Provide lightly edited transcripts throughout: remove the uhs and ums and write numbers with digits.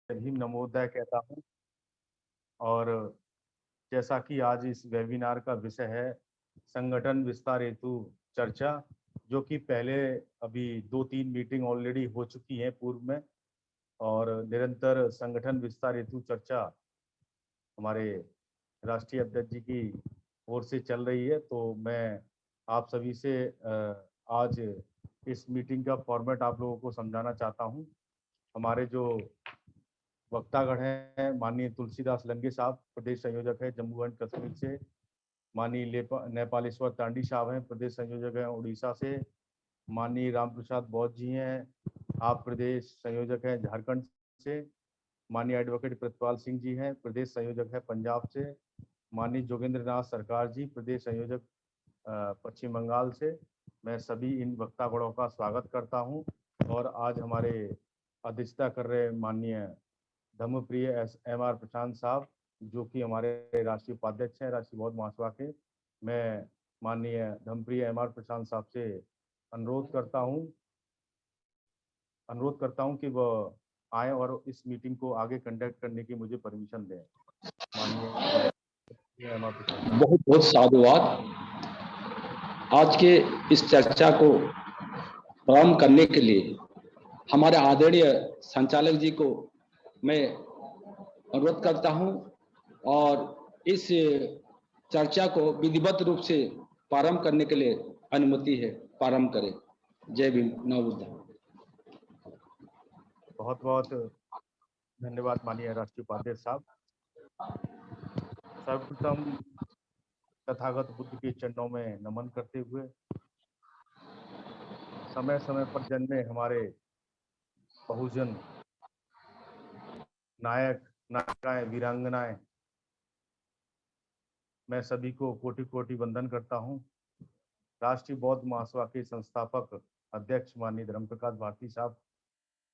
भीम नमोदय कहता हूँ। और जैसा कि आज इस वेबिनार का विषय है संगठन विस्तार हेतु चर्चा, जो कि पहले अभी 2-3 मीटिंग ऑलरेडी हो चुकी हैं पूर्व में, और निरंतर संगठन विस्तार हेतु चर्चा हमारे राष्ट्रीय अध्यक्ष जी की ओर से चल रही है। तो मैं आप सभी से आज इस मीटिंग का फॉर्मेट आप लोगों को समझाना चाहता हूं। हमारे जो वक्तागण हैं, माननीय तुलसीदास लंगे साहब प्रदेश संयोजक है जम्मू एंड कश्मीर से। माननीय नेपालेश्वर तांडी साहब हैं, प्रदेश संयोजक हैं उड़ीसा से। माननीय राम प्रसाद बौद्ध जी हैं, आप प्रदेश संयोजक हैं झारखंड से। माननीय एडवोकेट प्रतिपाल सिंह जी हैं, प्रदेश संयोजक है पंजाब से। माननीय जोगेंद्र नाथ सरकार जी, प्रदेश संयोजक पश्चिम बंगाल से। मैं सभी इन वक्तागणों का स्वागत करता हूं। और आज हमारे अध्यक्षता कर रहे माननीय धर्मप्रिय एम.आर. प्रशांत साहब, जो कि हमारे राष्ट्रीय उपाध्यक्ष हैं राष्ट्रीय बौद्ध महासभा के। मैं माननीय धर्मप्रिय एम.आर. प्रशांत साहब से अनुरोध करता हूं कि वह आए और इस मीटिंग को आगे कंडक्ट करने की मुझे परमिशन दें। माननीय एम.आर. प्रशांत साहब। बहुत बहुत साधुवाद। आज के इस चर्चा को प्रारंभ करने के लिए हमारे आदरणीय संचालक जी को मैं अनुरोध करता हूं और इस चर्चा को विधिवत रूप से प्रारंभ करने के लिए अनुमति है, प्रारंभ करें। जय भीम, नमोबुद्धाय। बहुत बहुत धन्यवाद माननीय राष्ट्रीय उपाध्यक्ष साहब। सर्वप्रथम तथागत बुद्ध के चरणों में नमन करते हुए, समय समय पर जन्मे हमारे बहुजन नायक नायिकाएं वीरांगनाएं, मैं सभी को कोटि कोटि वंदन करता हूं। राष्ट्रीय बौद्ध महासभा के संस्थापक अध्यक्ष माननीय धर्मप्रकाश भारती साहब,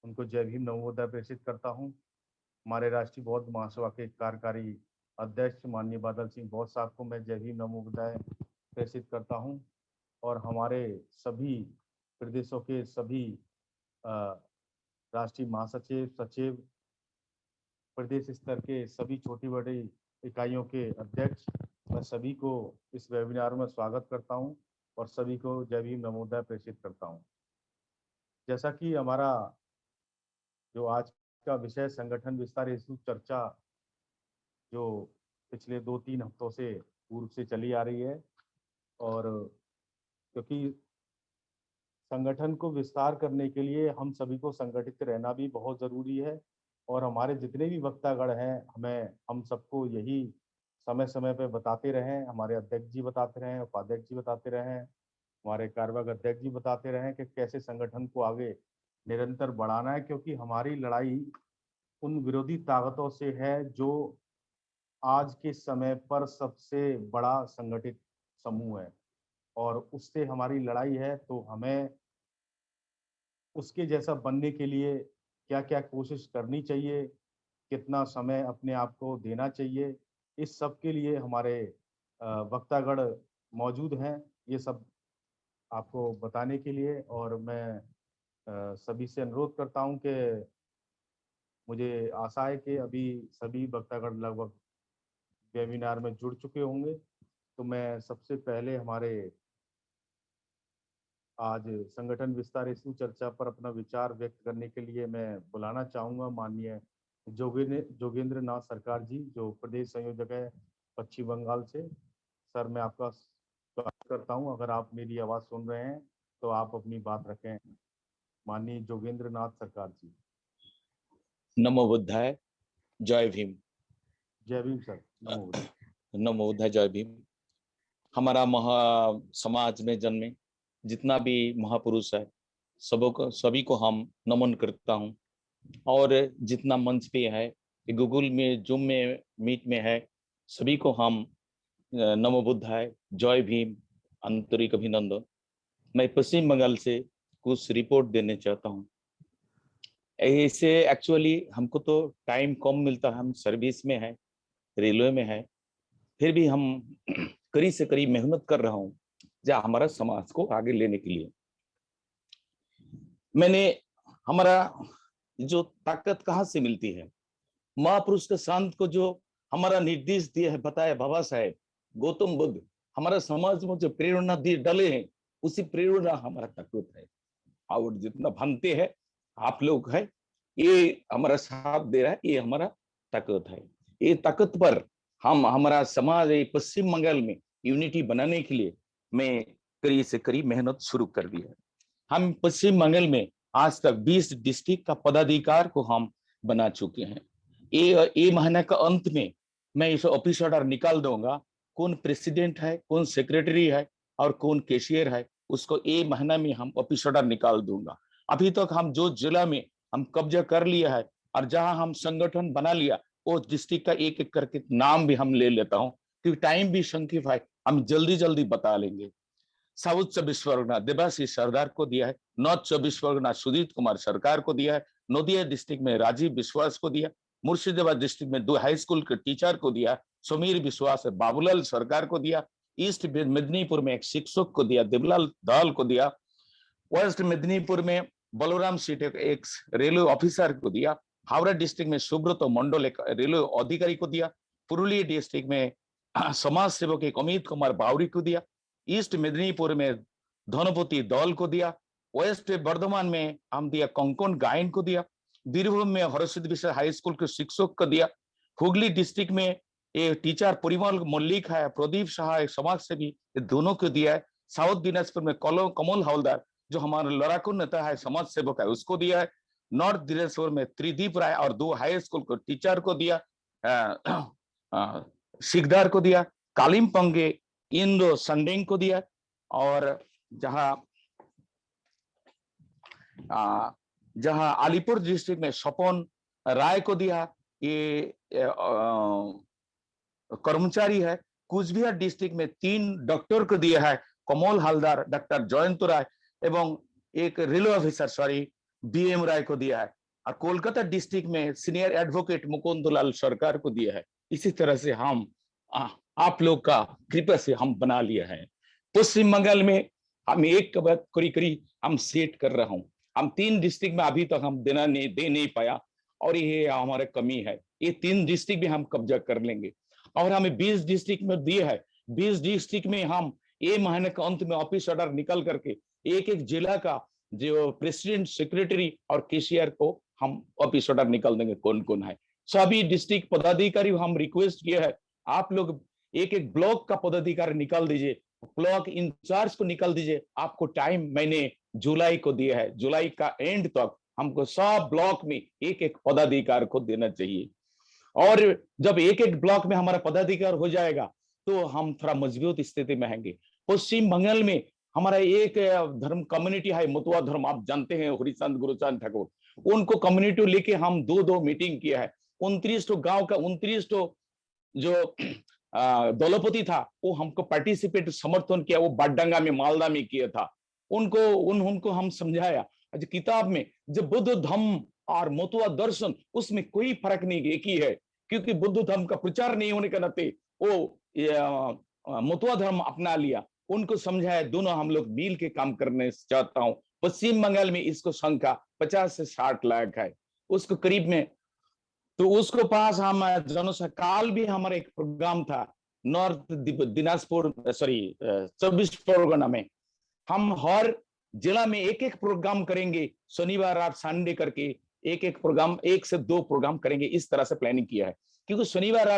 उनको जय भीम नमोदय प्रेषित करता हूं। हमारे राष्ट्रीय बौद्ध महासभा के कार्यकारी अध्यक्ष माननीय बादल सिंह बौद्ध साहब को मैं जय भीम नमोदय प्रेषित करता हूं। और हमारे सभी प्रदेशों के सभी राष्ट्रीय महासचिव, सचिव, प्रदेश स्तर के सभी छोटी बड़ी इकाइयों के अध्यक्ष, मैं सभी को इस वेबिनार में स्वागत करता हूं और सभी को जय भीम नमोदय प्रेषित करता हूं। जैसा कि हमारा जो आज का विषय संगठन विस्तार हेतु चर्चा, जो पिछले 2-3 हफ्तों से पूर्व से चली आ रही है, और क्योंकि संगठन को विस्तार करने के लिए हम सभी को संगठित रहना भी बहुत ज़रूरी है। और हमारे जितने भी वक्तागण हैं, हम सबको यही समय समय पर बताते रहें, हमारे अध्यक्ष जी बताते रहें, उपाध्यक्ष जी बताते रहें, हमारे कार्यवाहक अध्यक्ष जी बताते रहें कि कैसे संगठन को आगे निरंतर बढ़ाना है। क्योंकि हमारी लड़ाई उन विरोधी ताकतों से है जो आज के समय पर सबसे बड़ा संगठित समूह है, और उससे हमारी लड़ाई है। तो हमें उसके जैसा बनने के लिए क्या क्या कोशिश करनी चाहिए, कितना समय अपने आप को देना चाहिए, इस सब के लिए हमारे वक्तागण मौजूद हैं, ये सब आपको बताने के लिए। और मैं सभी से अनुरोध करता हूं कि मुझे आशा है कि अभी सभी वक्तागण लगभग वेबिनार में जुड़ चुके होंगे। तो मैं सबसे पहले हमारे आज संगठन विस्तार हेतु चर्चा पर अपना विचार व्यक्त करने के लिए मैं बुलाना चाहूँगा माननीय जोगेंद्र नाथ सरकार जी, जो प्रदेश संयोजक है पश्चिम बंगाल से। सर, मैं आपका स्वागत करता हूँ। अगर आप मेरी आवाज़ सुन रहे हैं तो आप अपनी बात रखें। माननीय जोगेंद्र नाथ सरकार जी। नमो बुद्धाय, जय भीम। जय भीम सर, नमो बुद्धाय। नमो बुद्धाय, जय भीम। हमारा समाज में जन्मे जितना भी महापुरुष है, सभी को हम नमन करता हूँ। और जितना मंच पे है, गूगल में, जूम में, मीट में है, सभी को हम नमो बुद्धाय, जय भीम, आंतरिक अभिनंदन। मैं पश्चिम बंगाल से कुछ रिपोर्ट देने चाहता हूँ। ऐसे एक्चुअली हमको तो टाइम कम मिलता है, हम सर्विस में है, रेलवे में है, फिर भी हम करीब से करीब मेहनत कर रहा हूँ जहाँ हमारा समाज को आगे लेने के लिए। हमारा जो ताकत कहाँ से मिलती है, महापुरुष के संत को जो हमारा निर्देश दिए है, बताया बाबा साहेब गौतम बुद्ध, हमारा समाज में जो प्रेरणा दिए डले हैं, उसी प्रेरणा हमारा ताकत है। और जितना भानते हैं आप लोग है, ये हमारा साथ दे रहा है, ये हमारा ताकत है। ये ताकत पर हम हमारा समाज पश्चिम बंगाल में यूनिटी बनाने के लिए मैं करीब से करीब मेहनत शुरू कर दी है। हम पश्चिम बंगाल में आज तक 20 डिस्ट्रिक्ट का पदाधिकार को हम बना चुके हैं। ये महीने का अंत में मैं इस ऑफिस ऑर्डर निकाल दूंगा, कौन प्रेसिडेंट है, कौन सेक्रेटरी है और कौन कैशियर है, उसको ये महीना में हम ऑफिस ऑर्डर निकाल दूंगा। अभी तक हम जो जिला में हम कब्जा कर लिया है और जहां हम संगठन बना लिया, वो डिस्ट्रिक्ट का एक एक करके नाम भी हम ले लेता हूँ, क्योंकि टाइम भी संक्षिप्त है, हम जल्दी जल्दी बता लेंगे। साउथ 24 परगना देवाशीष सरदार को दिया है, नॉर्थ 24 परगना सुजीत कुमार सरकार को दिया है, नदिया डिस्ट्रिक्ट में राजीव विश्वास को दिया, मुर्शिदाबाद डिस्ट्रिक्ट में 2 हाई स्कूल के टीचर को दिया, समीर विश्वास बाबूलाल सरकार को दिया, ईस्ट मेदिनीपुर में एक शिक्षक को दिया, देवलाल दाल को दिया, वेस्ट मेदिनीपुर में बलराम सीट एक रेलवे ऑफिसर को दिया, हावड़ा डिस्ट्रिक्ट में सुब्रत मंडल एक रेलवे अधिकारी को दिया, पुरुलिया डिस्ट्रिक्ट में समाज सेवक एक अमित कुमार बावरी को दिया, ईस्ट मेदिनीपुर में धनपति दौल को दिया, वेस्ट बर्धमान में हम दिया कंकन गायन को दिया, बीरभूम में हरसिद्ध विश्व हाई स्कूल के शिक्षक को दिया, हुगली डिस्ट्रिक्ट में ये टीचर परिमल मल्लिक है, प्रदीप शाह समाज सेवी, दोनों को दिया है, साउथ दिनाजपुर में कमल हवलदार जो हमारा लड़ाकू नेता है, समाज सेवक है, उसको दिया है, नॉर्थ दिनाजपुर में त्रिदीप राय और 2 हाई स्कूल को टीचर को दिया, सिकदार को दिया, कालिम्पोंग इंद्र संडेंग को दिया, और जहां अलीपुर डिस्ट्रिक्ट में सपन राय को दिया, ये कर्मचारी है, कुचबिहार डिस्ट्रिक्ट में 3 डॉक्टर को दिया है, कमल हलदार, डॉक्टर जयंत राय एवं एक रेलवे ऑफिसर बीएम राय को दिया है, और कोलकाता डिस्ट्रिक्ट में सीनियर एडवोकेट मुकुंदलाल सरकार को दिया है। इसी तरह से हम आप लोग का कृपा से हम बना लिया है। पश्चिम बंगाल में हम एक बात करी हम सेट कर रहा हूं, हम 3 डिस्ट्रिक्ट में अभी तक हम दे नहीं पाया, और ये हमारे कमी है। ये 3 डिस्ट्रिक्ट भी हम कब्जा कर लेंगे, और हमें 20 डिस्ट्रिक्ट में दिए है। 20 डिस्ट्रिक्ट में हम ये महीने के अंत में ऑफिस ऑर्डर निकल करके एक एक जिला का जो प्रेसिडेंट, सेक्रेटरी और कैशियर को हम ऑफिस ऑर्डर निकाल देंगे, कौन कौन है। सभी डिस्ट्रिक्ट पदाधिकारी हम रिक्वेस्ट किया है, आप लोग एक एक ब्लॉक का पदाधिकारी निकाल दीजिए, ब्लॉक इंचार्ज को निकाल दीजिए। आपको टाइम मैंने जुलाई को दिया है, जुलाई का एंड तक हमको सब ब्लॉक में एक एक पदाधिकारी को देना चाहिए, और जब एक एक ब्लॉक में हमारा पदाधिकार हो जाएगा तो हम थोड़ा मजबूत स्थिति में आएंगे। पश्चिम बंगाल में हमारा एक धर्म कम्युनिटी है, मुतुआ धर्म, आप जानते हैं, हरिचंद गुरुचंद ठाकुर, उनको कम्युनिटी लेके हम 2 मीटिंग किया है। 29 गांव का 29 जो दौलपति था वो हमको पार्टिसिपेट समर्थन किया, वो बाडडंगा में मालदा में किया था। उनको हम समझाया किताब में जब बुद्ध धम्म और मुतुआ दर्शन उसमें कोई फर्क नहीं, एक ही है, क्योंकि बुद्ध धर्म का प्रचार नहीं होने के नाते वो मुतुआ धर्म अपना लिया। उनको समझाया, दोनों हम लोग मिल के काम करने चाहता हूँ। पश्चिम बंगाल में इसको संख्या 50 से 60 लाख है, उसको करीब में, तो उसको पास हम जनसकाल भी हमारा एक प्रोग्राम था नॉर्थ दिनाजपुर 24 परगना में। हम हर जिला में एक एक प्रोग्राम करेंगे, शनिवार और संडे करके एक एक प्रोग्राम, 1 से 2 प्रोग्राम करेंगे, इस तरह से प्लानिंग किया है। क्योंकि शनिवार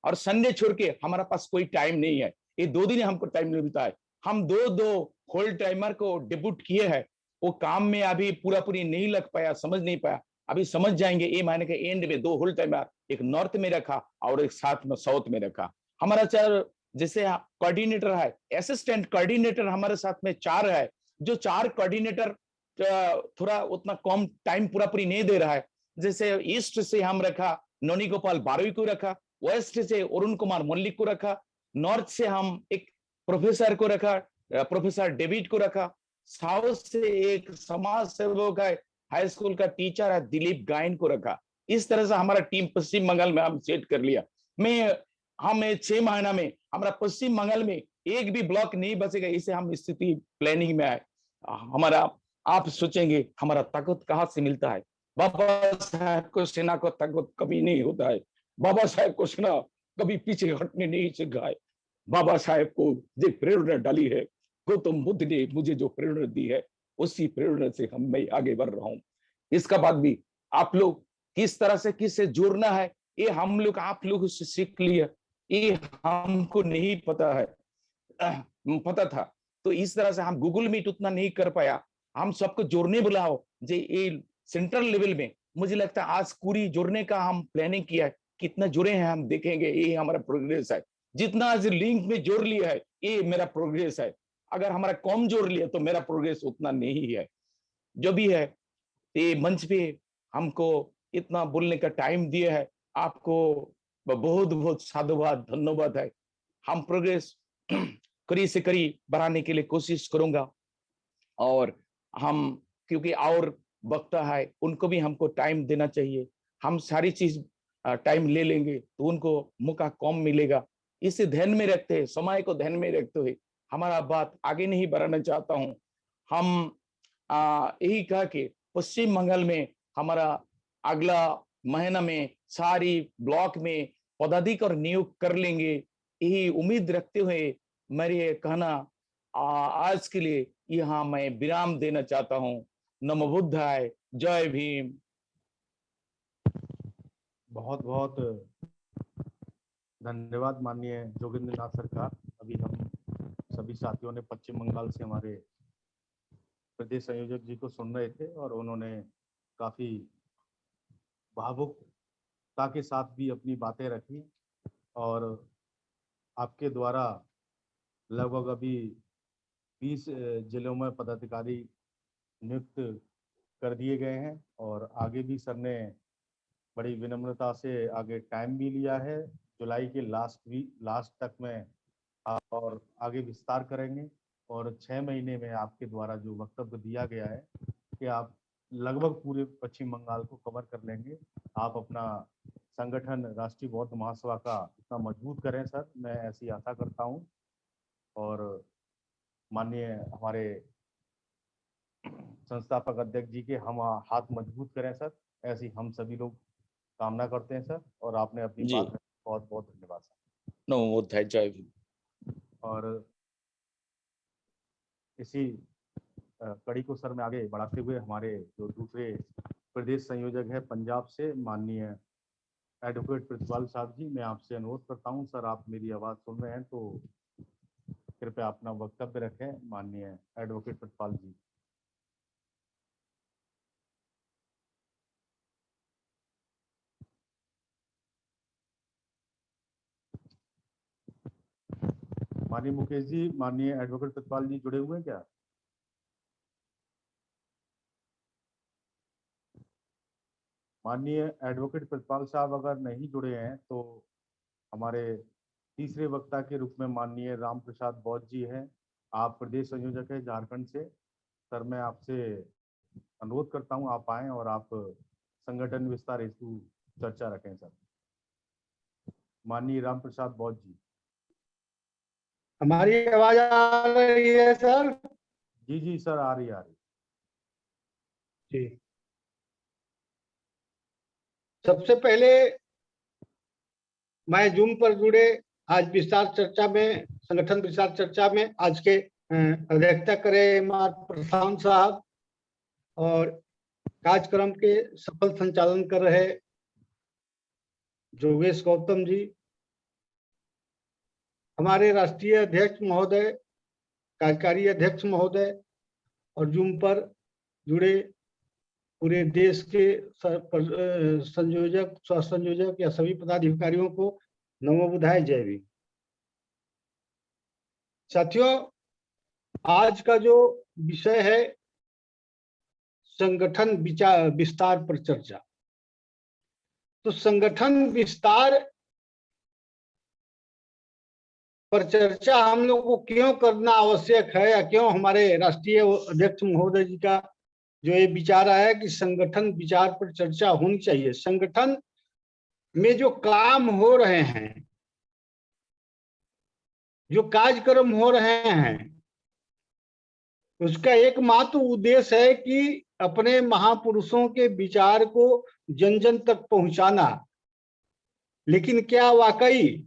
और संडे छोड़ के हमारा पास कोई टाइम नहीं है, ये 2 दिन हमको टाइम नहीं मिलता है। हम 2 होल टाइमर को डेब्यूट किए हैं, वो काम में अभी पूरी नहीं लग पाया, समझ नहीं पाया, अभी समझ जाएंगे। ये महीने के एंड में 2 होल टाइमर, एक नॉर्थ में रखा और एक साथ में साउथ में रखा। हमारा 4 जैसे कोऑर्डिनेटर है, असिस्टेंट कोऑर्डिनेटर हमारे साथ में 4 है, जो 4 कोऑर्डिनेटर थोड़ा उतना कम टाइम पूरी नहीं दे रहा है। जैसे ईस्ट से हम रखा नोनी गोपाल बारवी को रखा, वेस्ट से अरुण कुमार मल्लिक को रखा, नॉर्थ से हम एक प्रोफेसर को रखा, प्रोफेसर डेविड को रखा, साउथ से एक समाज सेवक है, हाई स्कूल का टीचर है, दिलीप गायन को रखा। इस तरह से हमारा टीम पश्चिम बंगाल में हम सेट कर लिया। हम 6 महीना में हमारा पश्चिम बंगाल में एक भी ब्लॉक नहीं बचेगा, इसे हम स्थिति प्लानिंग में आए। हमारा आप सोचेंगे हमारा ताकत कहाँ से मिलता है, बाबा साहेब को सेना को ताकत कभी नहीं होता है। बाबा साहेब को सेना कभी पीछे हटने नहीं सिखाए है। बाबा साहेब को जो प्रेरणा डाली है, गौतम बुद्ध ने मुझे जो प्रेरणा दी है, उसी प्रेरणा से मैं आगे बढ़ रहा हूँ। इसका बाद भी आप लोग किस तरह से किससे जुड़ना है, ये हम लोग आप लोग से सीख लिया, ये हमको नहीं पता है, पता था। तो इस तरह से हम गूगल मीट उतना नहीं कर पाया, हम सबको जोड़ने बुलाओ जे ये सेंट्रल लेवल में। मुझे लगता है आज पूरी जुड़ने का हम प्लानिंग किया है, कितना जुड़े हैं हम देखेंगे, ये हमारा प्रोग्रेस है। जितना आज लिंक में जोड़ लिया है, ये मेरा प्रोग्रेस है। अगर हमारा कम जोड़ लिया तो मेरा प्रोग्रेस उतना नहीं है। जो भी है, ये मंच पे हमको इतना बोलने का टाइम दिया है, आपको बहुत बहुत साधुवाद, धन्यवाद है। हम प्रोग्रेस करीब से करीब बढ़ाने के लिए कोशिश करूंगा, और हम क्योंकि और वक्ता है उनको भी हमको टाइम देना चाहिए। हम सारी चीज टाइम ले लेंगे तो उनको मौका कम मिलेगा। इसे ध्यान में रखते हैं, समय को ध्यान में रखते हुए हमारा बात आगे नहीं बढ़ाना चाहता हूँ। हम यही कहा कि पश्चिम बंगाल में हमारा अगला महीना में सारी ब्लॉक में पदाधिकारी नियुक्त कर लेंगे, यही उम्मीद रखते हुए मेरे कहना आज के लिए यहाँ मैं विराम देना चाहता हूँ। नमो बुद्धाय, जय भीम। बहुत बहुत धन्यवाद माननीय जोगेंद्र नाथ सरकार। अभी हम सभी साथियों ने पश्चिम बंगाल से हमारे प्रदेश संयोजक जी को सुन रहे थे, और उन्होंने काफी भावुकता के साथ भी अपनी बातें रखी, और आपके द्वारा लगभग अभी 20 जिलों में पदाधिकारी नियुक्त कर दिए गए हैं, और आगे भी सर ने बड़ी विनम्रता से आगे टाइम भी लिया है, जुलाई के लास्ट तक में और आगे विस्तार करेंगे। और 6 महीने में आपके द्वारा जो वक्तव्य दिया गया है कि आप लगभग पूरे पश्चिम बंगाल को कवर कर लेंगे। आप अपना संगठन राष्ट्रीय बौद्ध महासभा का इतना मजबूत करें सर, मैं ऐसी आशा करता हूं। और माननीय हमारे संस्थापक अध्यक्ष जी के हम हाथ मजबूत करें सर, ऐसी हम सभी लोग कामना करते हैं सर। और आपने अपनी जी, बात, बहुत बहुत धन्यवाद सर। नमो बुद्धाय, जय भीम। और इसी कड़ी को सर में आगे बढ़ाते हुए हमारे जो दूसरे प्रदेश संयोजक है पंजाब से, माननीय एडवोकेट प्रतिपाल साहब जी, मैं आपसे अनुरोध करता हूं सर, आप मेरी आवाज़ सुन रहे हैं तो कृपया अपना वक्तव्य रखें। माननीय एडवोकेट प्रतिपाल जी। माननीय मुकेश जी, माननीय एडवोकेट प्रतिपाल जी जुड़े हुए हैं क्या? माननीय एडवोकेट प्रतिपाल साहब अगर नहीं जुड़े हैं तो हमारे तीसरे वक्ता के रूप में माननीय राम प्रसाद बौद्ध जी हैं। आप प्रदेश संयोजक है झारखंड से। सर मैं आपसे अनुरोध करता हूं आप आएं और आप संगठन विस्तार हेतु चर्चा रखें सर। माननीय राम प्रसाद बौद्ध जी। हमारी आवाज आ रही है सर? जी जी सर, आ रही जी। सबसे पहले मैं जूम पर जुड़े आज विस्तार चर्चा में, संगठन विस्तार चर्चा में आज के अध्यक्षता करे प्रशांत साहब, और कार्यक्रम के सफल संचालन कर रहे जोगेश गौतम जी, हमारे राष्ट्रीय अध्यक्ष महोदय, कार्यकारी अध्यक्ष महोदय, और जूम पर जुड़े पूरे देश के संयोजक, सह संयोजक या सभी पदाधिकारियों को नमो बुद्धाय, जय भीम। साथियों, आज का जो विषय है संगठन विस्तार पर चर्चा। तो संगठन विस्तार पर चर्चा हम लोग को क्यों करना आवश्यक है, या क्यों हमारे राष्ट्रीय अध्यक्ष महोदय जी का जो ये विचार है कि संगठन विचार पर चर्चा होनी चाहिए। संगठन में जो काम हो रहे हैं, जो कार्यक्रम हो रहे हैं, उसका एकमात्र उद्देश्य है कि अपने महापुरुषों के विचार को जन जन तक पहुंचाना। लेकिन क्या वाकई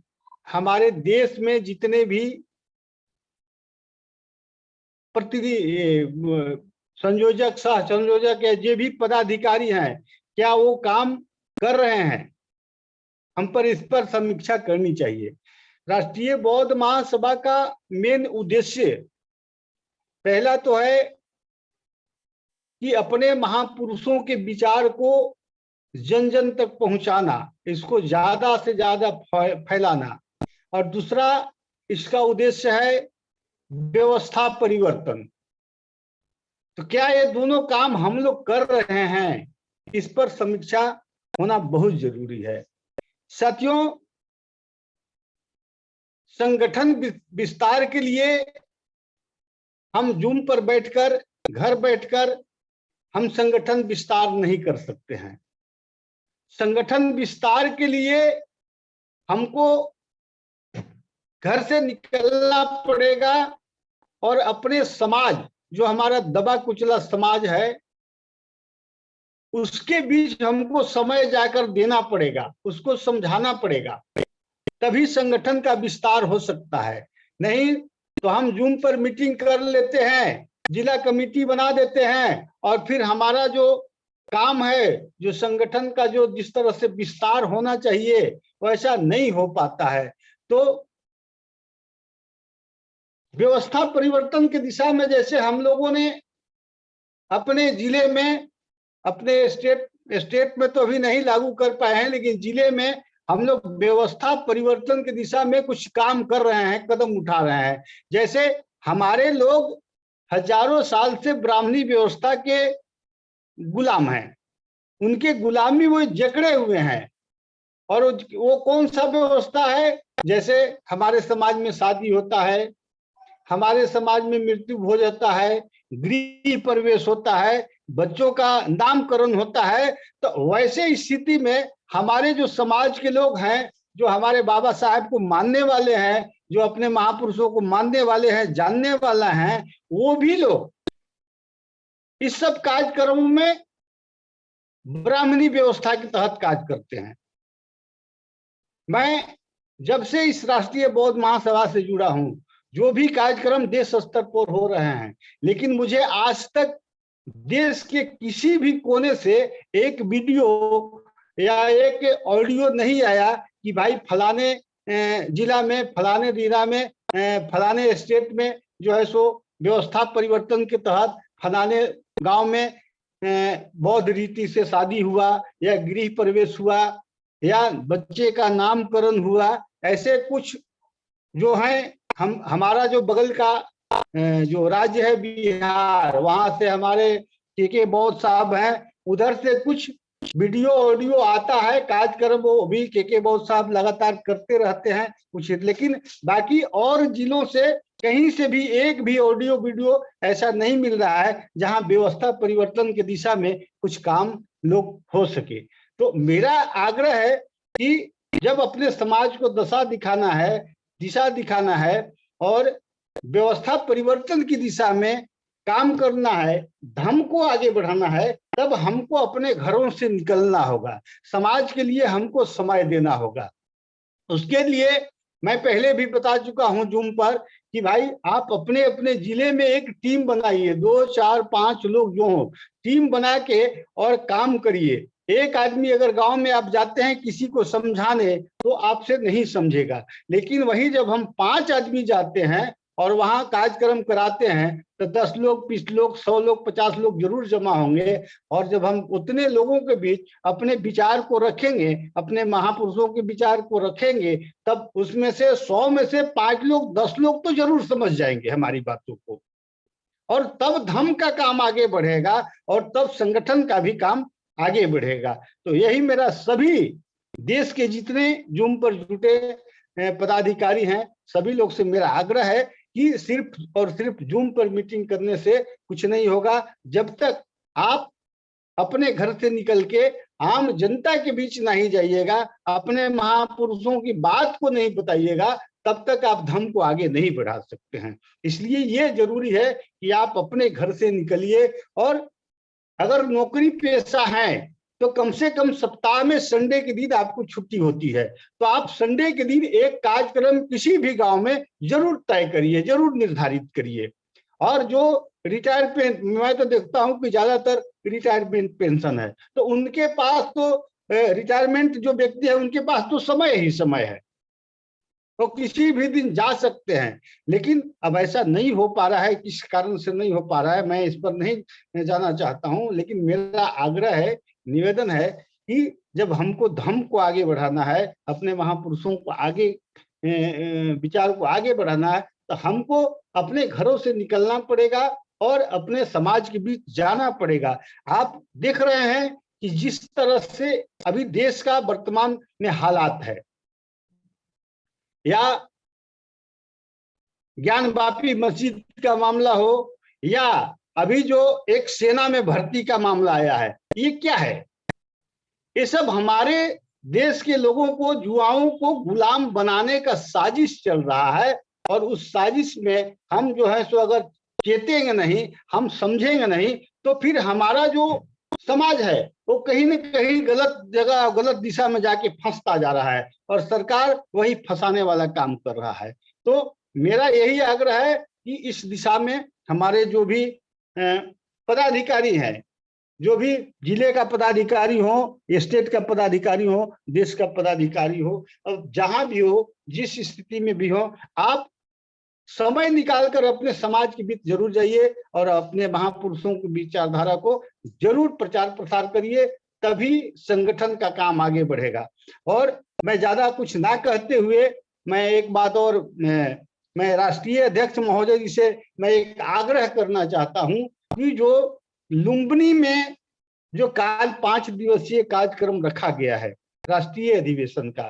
हमारे देश में जितने भी संयोजक, सह संयोजक या जो भी पदाधिकारी हैं, क्या वो काम कर रहे हैं? हम पर इस पर समीक्षा करनी चाहिए। राष्ट्रीय बौद्ध महासभा का मेन उद्देश्य पहला तो है कि अपने महापुरुषों के विचार को जन जन तक पहुंचाना, इसको ज्यादा से ज्यादा फैलाना। और दूसरा इसका उद्देश्य है व्यवस्था परिवर्तन। तो क्या ये दोनों काम हम लोग कर रहे हैं? इस पर समीक्षा होना बहुत जरूरी है। साथियों, संगठन विस्तार के लिए हम जूम पर बैठकर, घर बैठकर हम संगठन विस्तार नहीं कर सकते हैं। संगठन विस्तार के लिए हमको घर से निकलना पड़ेगा और अपने समाज, जो हमारा दबा कुचला समाज है, उसके बीच हमको समय जाकर देना पड़ेगा, उसको समझाना पड़ेगा, तभी संगठन का विस्तार हो सकता है। नहीं तो हम जूम पर मीटिंग कर लेते हैं, जिला कमेटी बना देते हैं और फिर हमारा जो काम है, जो संगठन का जो जिस तरह से विस्तार होना चाहिए वैसा नहीं हो पाता है। तो व्यवस्था परिवर्तन की दिशा में जैसे हम लोगों ने अपने जिले में, अपने स्टेट में तो अभी नहीं लागू कर पाए हैं, लेकिन जिले में हम लोग व्यवस्था परिवर्तन की दिशा में कुछ काम कर रहे हैं, कदम उठा रहे हैं। जैसे हमारे लोग हजारों साल से ब्राह्मणी व्यवस्था के गुलाम हैं, उनके गुलामी वो जकड़े हुए हैं। और वो कौन सा व्यवस्था है? जैसे हमारे समाज में शादी होता है, हमारे समाज में मृत्यु हो जाता है, गृह प्रवेश होता है, बच्चों का नामकरण होता है, तो वैसे स्थिति में हमारे जो समाज के लोग हैं, जो हमारे बाबा साहब को मानने वाले हैं, जो अपने महापुरुषों को मानने वाले हैं, जानने वाला हैं, वो भी लोग इस सब कार्यक्रमों में ब्राह्मणी व्यवस्था के तहत कार्य करते हैं। मैं जब से इस राष्ट्रीय बौद्ध महासभा से जुड़ा हूं, जो भी कार्यक्रम देश स्तर पर हो रहे हैं, लेकिन मुझे आज तक देश के किसी भी कोने से एक वीडियो या एक ऑडियो नहीं आया कि भाई फलाने जिला में, फलाने जिला में, फलाने स्टेट में जो है सो व्यवस्था परिवर्तन के तहत फलाने गांव में बौद्ध रीति से शादी हुआ या गृह प्रवेश हुआ या बच्चे का नामकरण हुआ। ऐसे कुछ जो है, हमारा जो बगल का जो राज्य है बिहार, वहां से हमारे के बौद्ध साहब हैं, उधर से कुछ वीडियो ऑडियो आता है कार्यक्रम, वो भी के बौद्ध साहब लगातार करते रहते हैं कुछ। लेकिन बाकी और जिलों से कहीं से भी एक भी ऑडियो वीडियो ऐसा नहीं मिल रहा है जहां व्यवस्था परिवर्तन की दिशा में कुछ काम लोग हो सके। तो मेरा आग्रह है कि जब अपने समाज को दशा दिखाना है, दिशा दिखाना है और व्यवस्था परिवर्तन की दिशा में काम करना है, धर्म को आगे बढ़ाना है, तब हमको अपने घरों से निकलना होगा, समाज के लिए हमको समय देना होगा। उसके लिए मैं पहले भी बता चुका हूं जूम पर कि भाई आप अपने अपने जिले में एक टीम बनाइए, 2, 4, 5 लोग जो हो, टीम बना के और काम करिए। एक आदमी अगर गांव में आप जाते हैं किसी को समझाने, तो आपसे नहीं समझेगा, लेकिन वहीं जब हम 5 आदमी जाते हैं और वहां कार्यक्रम कराते हैं तो 10 लोग, 20 लोग, 100 लोग, 50 लोग जरूर जमा होंगे। और जब हम उतने लोगों के बीच अपने विचार को रखेंगे, अपने महापुरुषों के विचार को रखेंगे, तब उसमें से 100 में से 5 लोग, 10 लोग तो जरूर समझ जाएंगे हमारी बातों को, और तब धर्म का काम आगे बढ़ेगा और तब संगठन का भी काम आगे बढ़ेगा। तो यही मेरा सभी देश के जितने जूम पर जुटे पदाधिकारी हैं, सभी लोग से मेरा आग्रह है कि सिर्फ और सिर्फ जूम पर मीटिंग करने से कुछ नहीं होगा। जब तक आप अपने घर से निकल के आम जनता के बीच नहीं जाइएगा, अपने महापुरुषों की बात को नहीं बताइएगा, तब तक आप धर्म को आगे नहीं बढ़ा सकते हैं। इसलिए ये जरूरी है कि आप अपने घर से निकलिए और अगर नौकरी पेशा है तो कम से कम सप्ताह में संडे के दिन आपको छुट्टी होती है, तो आप संडे के दिन एक कार्यक्रम किसी भी गांव में जरूर तय करिए, जरूर निर्धारित करिए। और जो रिटायरमेंट, मैं तो देखता हूं कि ज्यादातर रिटायरमेंट पेंशन है, तो उनके पास तो रिटायरमेंट जो व्यक्ति है उनके पास तो समय ही समय है, तो किसी भी दिन जा सकते हैं। लेकिन अब ऐसा नहीं हो पा रहा है, किस कारण से नहीं हो पा रहा है मैं इस पर नहीं जाना चाहता हूं, लेकिन मेरा आग्रह है, निवेदन है कि जब हमको धर्म को आगे बढ़ाना है, अपने महापुरुषों को आगे विचार को आगे बढ़ाना है, तो हमको अपने घरों से निकलना पड़ेगा और अपने समाज के बीच जाना पड़ेगा। आप देख रहे हैं कि जिस तरह से अभी देश का वर्तमान में हालात है, या ज्ञान वापी मस्जिद का मामला हो, या अभी जो एक सेना में भर्ती का मामला आया है, ये क्या है? ये सब हमारे देश के लोगों को, युवाओं को गुलाम बनाने का साजिश चल रहा है। और उस साजिश में हम जो है सो अगर चेतेंगे नहीं, हम समझेंगे नहीं, तो फिर हमारा जो समाज है वो कहीं न कहीं गलत जगह, गलत दिशा में जाके फंसता जा रहा है, और सरकार वही फंसाने वाला काम कर रहा है। तो मेरा यही आग्रह है कि इस दिशा में हमारे जो भी पदाधिकारी हैं, जो भी जिले का पदाधिकारी हो, स्टेट का पदाधिकारी हो, देश का पदाधिकारी हो, अब जहां भी हो, जिस स्थिति में भी हो, आप समय निकालकर अपने समाज के बीच जरूर जाइए और अपने महापुरुषों की विचारधारा को जरूर प्रचार प्रसार करिए, तभी संगठन का काम आगे बढ़ेगा। और मैं ज्यादा कुछ ना कहते हुए मैं एक बात और मैं राष्ट्रीय अध्यक्ष महोदय जी से मैं एक आग्रह करना चाहता हूं कि जो लुम्बिनी में जो काल 5 दिवसीय कार्यक्रम रखा गया है राष्ट्रीय अधिवेशन का,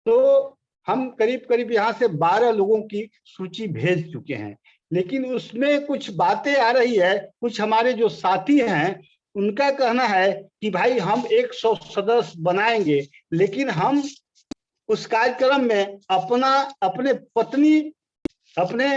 तो हम करीब करीब यहाँ से 12 लोगों की सूची भेज चुके हैं, लेकिन उसमें कुछ बातें आ रही है। कुछ हमारे जो साथी हैं उनका कहना है कि भाई हम 100 सदस्य बनाएंगे, लेकिन हम उस कार्यक्रम में अपने पत्नी, अपने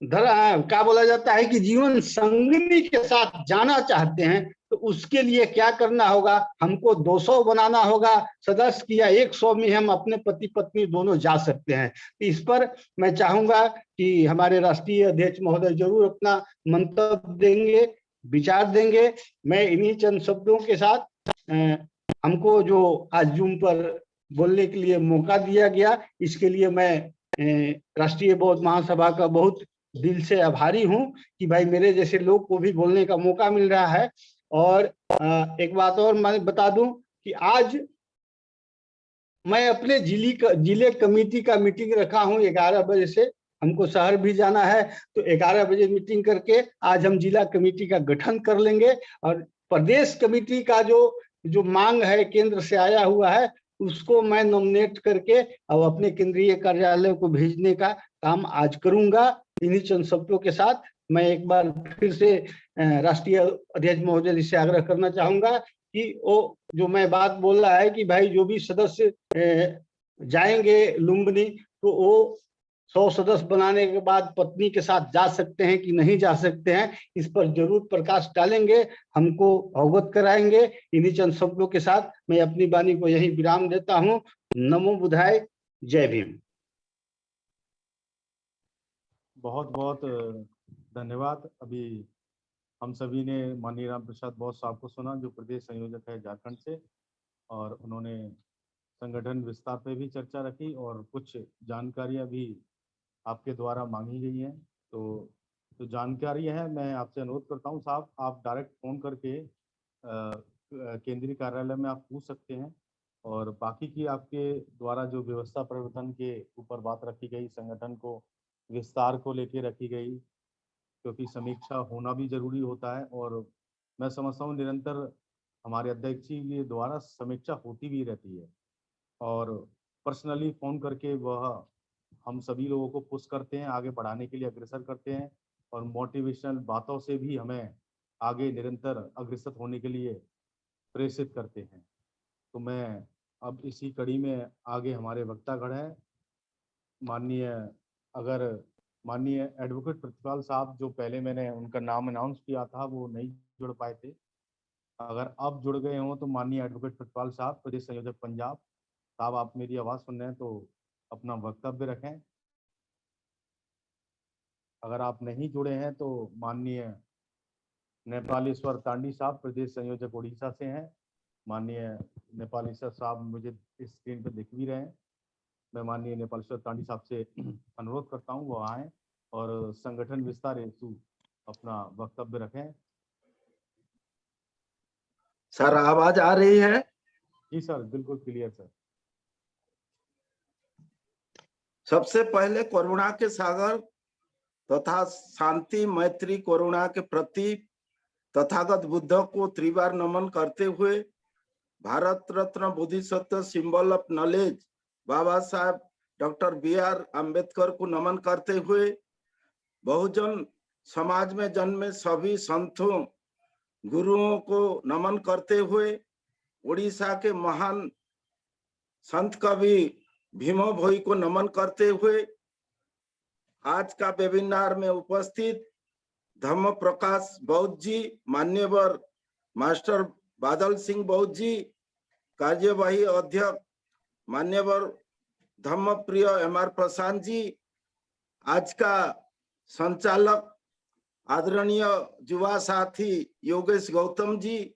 क्या बोला जाता है कि जीवन संगिनी के साथ जाना चाहते हैं, तो उसके लिए क्या करना होगा? हमको 200 बनाना होगा सदस्य की, या 100 में हम अपने पति पत्नी दोनों जा सकते हैं। इस पर मैं चाहूंगा कि हमारे राष्ट्रीय अध्यक्ष महोदय जरूर अपना मंतव्य देंगे, विचार देंगे। मैं इन्हीं चंद शब्दों के साथ हमको जो आज जूम पर बोलने के लिए मौका दिया गया, इसके लिए मैं राष्ट्रीय बौद्ध महासभा का बहुत दिल से आभारी हूं कि भाई मेरे जैसे लोग को भी बोलने का मौका मिल रहा है। और एक बात और मैं बता दूं कि आज मैं अपने जिले कमेटी का मीटिंग रखा हूं 11 बजे से, हमको शहर भी जाना है, तो 11 बजे मीटिंग करके आज हम जिला कमेटी का गठन कर लेंगे। और प्रदेश कमेटी का जो मांग है केंद्र से आया हुआ है, उसको मैं नॉमिनेट करके और अपने केंद्रीय कार्यालय को भेजने का काम आज करूंगा। इन्हीं चंद शब्दों के साथ मैं एक बार फिर से राष्ट्रीय अध्यक्ष महोदय जी से आग्रह करना चाहूंगा कि वो जो मैं बात बोल रहा है कि भाई जो भी सदस्य जाएंगे लुम्बिनी, तो वो 100 सदस्य बनाने के बाद पत्नी के साथ जा सकते हैं कि नहीं जा सकते हैं, इस पर जरूर प्रकाश डालेंगे, हमको अवगत कराएंगे। इन्हीं चंद शब्दों के साथ मैं अपनी वाणी को यही विराम देता हूं। नमो बुद्धाय, जय भीम। बहुत बहुत धन्यवाद। अभी हम सभी ने माननीय राम प्रसाद बौद्ध साहब को सुना, जो प्रदेश संयोजक है झारखंड से, और उन्होंने संगठन विस्तार पे भी चर्चा रखी और कुछ जानकारियां भी आपके द्वारा मांगी गई हैं। तो जानकारी है, मैं आपसे अनुरोध करता हूं साहब, आप डायरेक्ट फ़ोन करके केंद्रीय कार्यालय में आप पूछ सकते हैं। और बाकी की आपके द्वारा जो व्यवस्था प्रवर्तन के ऊपर बात रखी गई, संगठन को विस्तार को लेके रखी गई, क्योंकि समीक्षा होना भी जरूरी होता है। और मैं समझता हूँ निरंतर हमारे अध्यक्ष जी के द्वारा समीक्षा होती भी रहती है, और पर्सनली फ़ोन करके वह हम सभी लोगों को पुश करते हैं, आगे बढ़ाने के लिए अग्रसर करते हैं, और मोटिवेशनल बातों से भी हमें आगे निरंतर अग्रसर होने के लिए प्रेरित करते हैं। तो मैं अब इसी कड़ी में आगे हमारे वक्तागण हैं, माननीय, अगर माननीय एडवोकेट प्रतिपाल साहब, जो पहले मैंने उनका नाम अनाउंस किया था, वो नहीं जुड़ पाए थे। अगर अब जुड़ गए हों तो माननीय एडवोकेट प्रतिपाल साहब, प्रदेश संयोजक पंजाब साहब, आप मेरी आवाज़ सुन रहे हैं तो अपना वक्तव्य रखें। अगर आप नहीं जुड़े हैं तो माननीय नेपालेश्वर तांडी साहब, प्रदेश संयोजक उड़ीसा से हैं। माननीय नेपालेश्वर साहब मुझे इस स्क्रीन पर दिख भी रहे हैं। मैं माननीय नेपालेश्वर तांडी साहब से अनुरोध करता हूं वो आए और संगठन विस्तार हेतु अपना वक्तव्य रखें। सर आवाज आ रही है? जी सर, बिल्कुल क्लियर सर। सबसे पहले करुणा के सागर तथा शांति मैत्री करुणा के प्रति तथागत बुद्ध को त्रिवार नमन करते हुए Bharat Ratna Bodhisattva symbol of knowledge बाबा साहब डॉक्टर BR अम्बेडकर को नमन करते हुए बहुजन समाज में जन्मे सभी संतों गुरुओं को नमन करते हुए उड़ीसा के महान संत कवि भीमो भोई को नमन करते हुए आज का वेबिनार में उपस्थित धम्म प्रकाश बौद्ध जी, मान्यवर मास्टर बादल सिंह बौद्ध जी, कार्यवाही अध्यक्ष मान्यवर धम्म प्रिय MR प्रशांत जी, आज का संचालक आदरणीय युवा साथी योगेश गौतम जी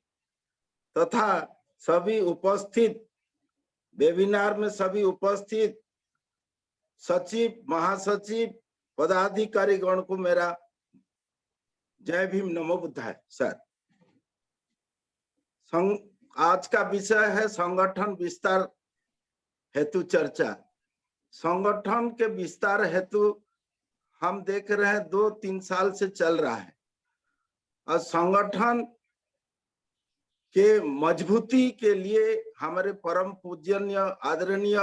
तथा सभी उपस्थित वेबिनार में सभी उपस्थित सचिव, महासचिव, पदाधिकारी गण को मेरा जय भीम, नमो बुद्धाय। सर, आज का विषय है संगठन विस्तार हेतु चर्चा। संगठन के विस्तार हेतु हम देख रहे हैं 2-3 साल से चल रहा है और संगठन के मजबूती के लिए हमारे परम पूजनीय आदरणीय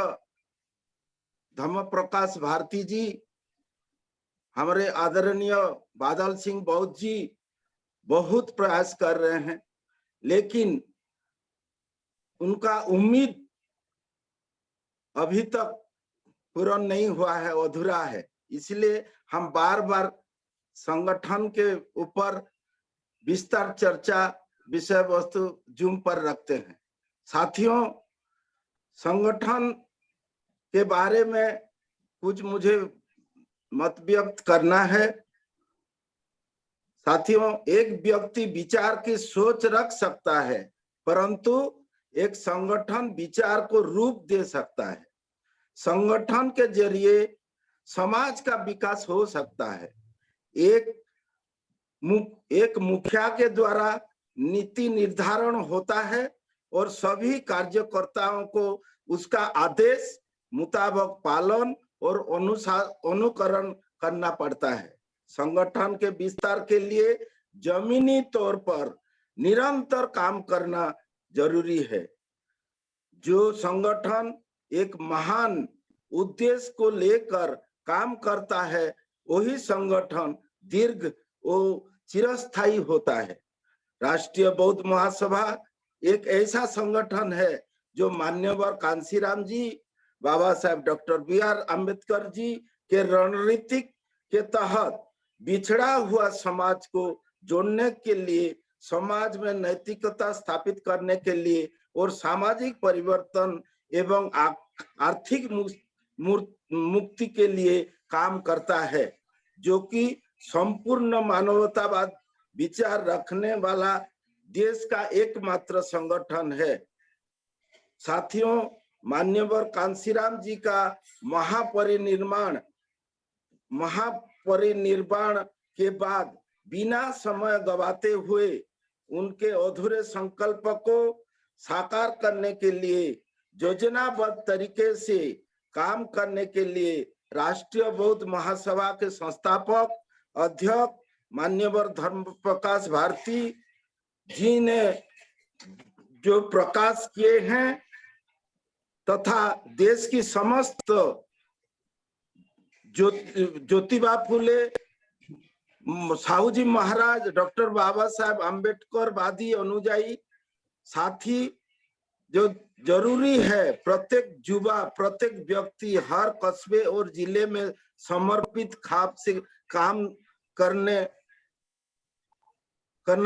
धम्म प्रकाश भारती जी, हमारे आदरणीय बादल सिंह बौद्ध जी बहुत प्रयास कर रहे हैं, लेकिन उनका उम्मीद अभी तक पूरा नहीं हुआ है, अधूरा है। इसलिए हम बार बार संगठन के ऊपर विस्तार चर्चा विषय वस्तु जूम पर रखते हैं। साथियों, संगठन के बारे में कुछ मुझे मत व्यक्त करना है। साथियों, एक व्यक्ति विचार की सोच रख सकता है, परंतु एक संगठन विचार को रूप दे सकता है। संगठन के जरिए समाज का विकास हो सकता है। एक मुखिया के द्वारा नीति निर्धारण होता है और सभी कार्यकर्ताओं को उसका आदेश मुताबिक पालन और अनुकरण करना पड़ता है। संगठन के विस्तार के लिए जमीनी तौर पर निरंतर काम करना जरूरी है। जो संगठन एक महान उद्देश्य को लेकर काम करता है, वही संगठन दीर्घ और चिरस्थायी होता है। राष्ट्रीय बौद्ध महासभा एक ऐसा संगठन है जो मान्यवर कांशीराम जी, बाबा साहब डॉक्टर BR अम्बेडकर जी के रणनीति के तहत बिछड़ा हुआ समाज को जोड़ने के लिए, समाज में नैतिकता स्थापित करने के लिए और सामाजिक परिवर्तन एवं आर्थिक मुक्ति के लिए काम करता है, जो कि संपूर्ण मानवतावाद विचार रखने वाला देश का एकमात्र संगठन है। साथियों, मान्यवर कांशीराम जी का महापरिनिर्वाण के बाद बिना समय गवाते हुए उनके अधूरे संकल्प को साकार करने के लिए योजनाबद्ध तरीके से काम करने के लिए राष्ट्रीय बौद्ध महासभा के संस्थापक अध्यक्ष मान्यवर धर्म प्रकाश भारती जी ने जो प्रकाश किए हैं तथा देश की समस्त ज्योतिबा फुले, साहूजी महाराज, डॉक्टर बाबा साहब अम्बेडकर वादी अनुयायी साथी जो जरूरी है, प्रत्येक युवा, प्रत्येक व्यक्ति हर कस्बे और जिले में समर्पित भाव से काम करना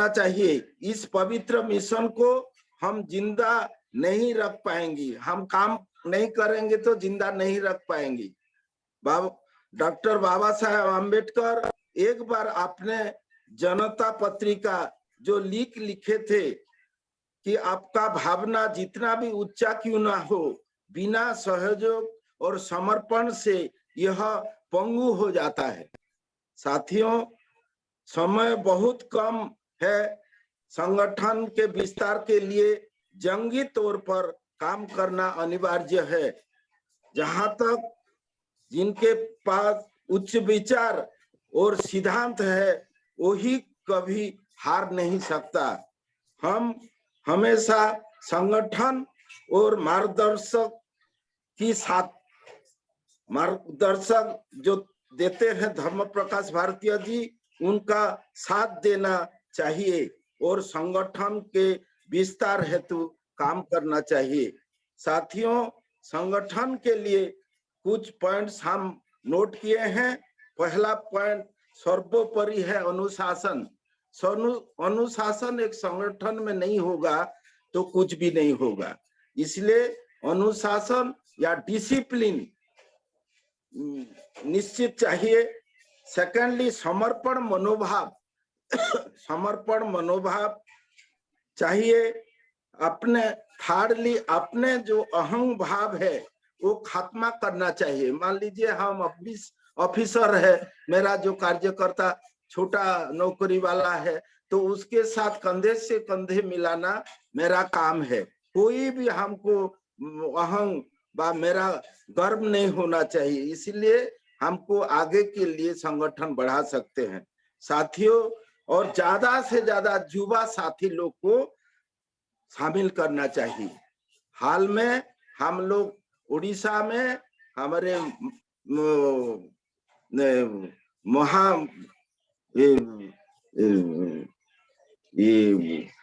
चाहिए। इस पवित्र मिशन को हम जिंदा नहीं रख पाएंगे, हम काम नहीं करेंगे तो जिंदा नहीं रख पाएंगे। डॉक्टर बाबा साहेब अम्बेडकर एक बार अपने जनता पत्रिका जो लिखे थे कि आपका भावना जितना भी ऊंचा क्यों ना हो, बिना सहयोग और समर्पण से यह पंगु हो जाता है। साथियों, समय बहुत कम है। संगठन के विस्तार के लिए जंगी तौर पर काम करना अनिवार्य है। जहां तक जिनके पास उच्च विचार और सिद्धांत है, वही कभी हार नहीं सकता। हम हमेशा संगठन और मार्गदर्शक जो देते हैं धर्म प्रकाश भारतीय जी, उनका साथ देना चाहिए और संगठन के विस्तार हेतु काम करना चाहिए। साथियों, संगठन के लिए कुछ पॉइंट्स हम नोट किए हैं। पहला पॉइंट सर्वोपरि है अनुशासन। अनुशासन एक संगठन में नहीं होगा तो कुछ भी नहीं होगा, इसलिए अनुशासन या डिसिप्लिन निश्चित चाहिए। सेकेंडली, समर्पण मनोभाव चाहिए। थर्डली, अपने जो अहम भाव है वो खात्मा करना चाहिए। मान लीजिए हम ऑफिसर है, मेरा जो कार्यकर्ता छोटा नौकरी वाला है, तो उसके साथ कंधे से कंधे मिलाना मेरा काम है। कोई भी हमको अहम व मेरा गर्व नहीं होना चाहिए, इसलिए हमको आगे के लिए संगठन बढ़ा सकते हैं। साथियों, और ज्यादा से ज्यादा युवा साथी लोग को शामिल करना चाहिए। हाल में हम लोग उड़ीसा में हमारे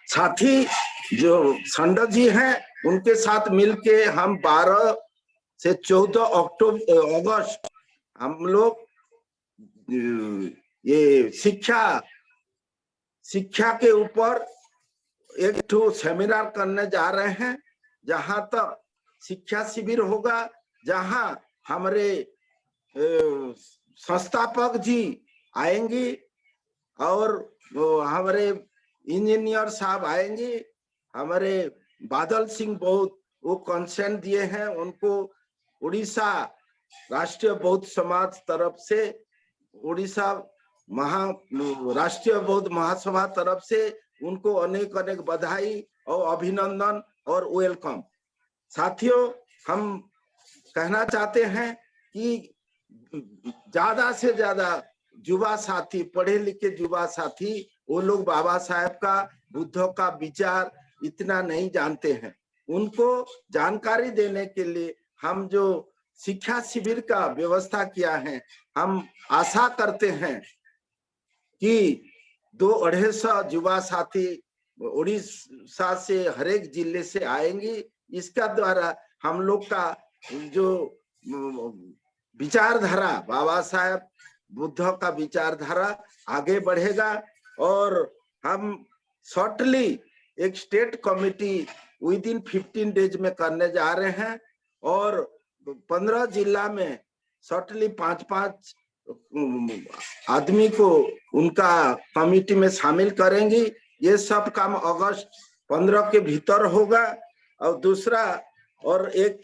साथी जो संडा जी हैं, उनके साथ मिलके हम 12 से 14 अगस्त हम लोग ये शिक्षा के ऊपर एक ठो सेमिनार करने जा रहे हैं। जहां तक शिक्षा शिविर होगा, जहां हमारे संस्थापक जी आएंगे और हमारे इंजीनियर साहब आएंगे। हमारे बादल सिंह बहुत वो कंसेंट दिए हैं, उनको उड़ीसा राष्ट्रीय बौद्ध समाज तरफ से, उड़ीसा राष्ट्रीय बौद्ध महासभा तरफ से उनको अनेक अनेक बधाई और अभिनंदन और वेलकम। साथियों, हम कहना चाहते हैं कि ज्यादा से ज्यादा युवा साथी, पढ़े लिखे युवा साथी, वो लोग बाबा साहेब का, बुद्ध का विचार इतना नहीं जानते हैं। उनको जानकारी देने के लिए हम जो शिक्षा शिविर का व्यवस्था किया है, हम आशा करते हैं कि 200-250 युवा साथी उड़ीसा से हर एक जिले से आएंगे। इसका द्वारा हम लोग का जो विचारधारा, बाबा साहेब बुद्ध का विचारधारा आगे बढ़ेगा। और हम शॉर्टली एक state committee with in 15 days में करने जा रहे हैं और 15 जिला में शॉर्टली 5-5 आदमी को उनका कमेटी में शामिल करेंगे। ये सब काम अगस्त 15 के भीतर होगा। और दूसरा, और एक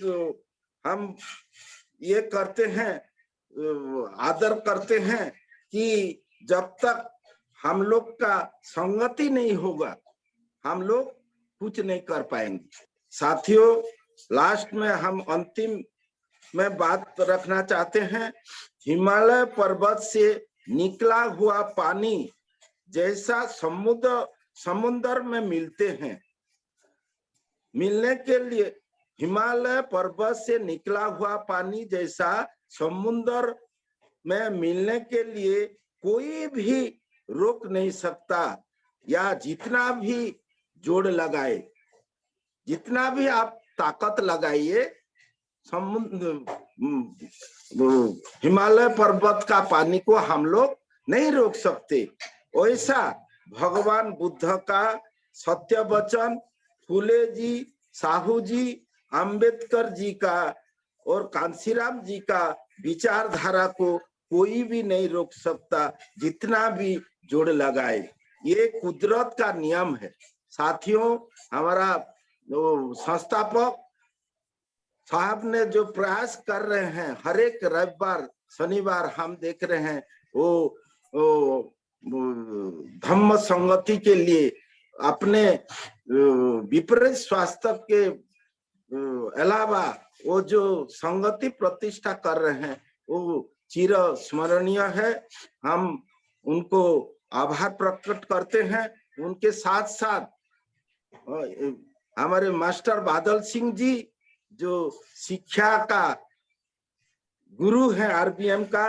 हम ये करते हैं, आदर करते हैं कि जब तक हम लोग का संगति नहीं होगा, हम लोग कुछ नहीं कर पाएंगे। साथियों, लास्ट में हम अंतिम में बात रखना चाहते हैं। हिमालय पर्वत से निकला हुआ पानी जैसा समुद्र में मिलते हैं, मिलने के लिए हिमालय पर्वत से निकला हुआ पानी जैसा समुद्र में मिलने के लिए कोई भी रोक नहीं सकता, या जितना भी जोड़ लगाए, जितना भी आप ताकत लगाइए, हिमालय पर्वत का पानी को हम लोग नहीं रोक सकते। वैसा भगवान बुद्ध का सत्य वचन, फूले जी, साहू जी, अंबेडकर जी का और कांशीराम जी का विचारधारा को कोई भी नहीं रोक सकता, जितना भी जोड़ लगाए। ये कुदरत का नियम है। साथियों, हमारा संस्थापक साहब ने जो प्रयास कर रहे हैं, हर एक रविवार शनिवार हम देख रहे हैं, वो धम्म संगति के लिए अपने विपरीत स्वास्थ्य के अलावा वो जो संगति प्रतिष्ठा कर रहे हैं, वो चिर स्मरणीय है। हम उनको आभार प्रकट करते हैं। उनके साथ साथ हमारे मास्टर बादल सिंह जी, जो शिक्षा का गुरु है आरबीएम का,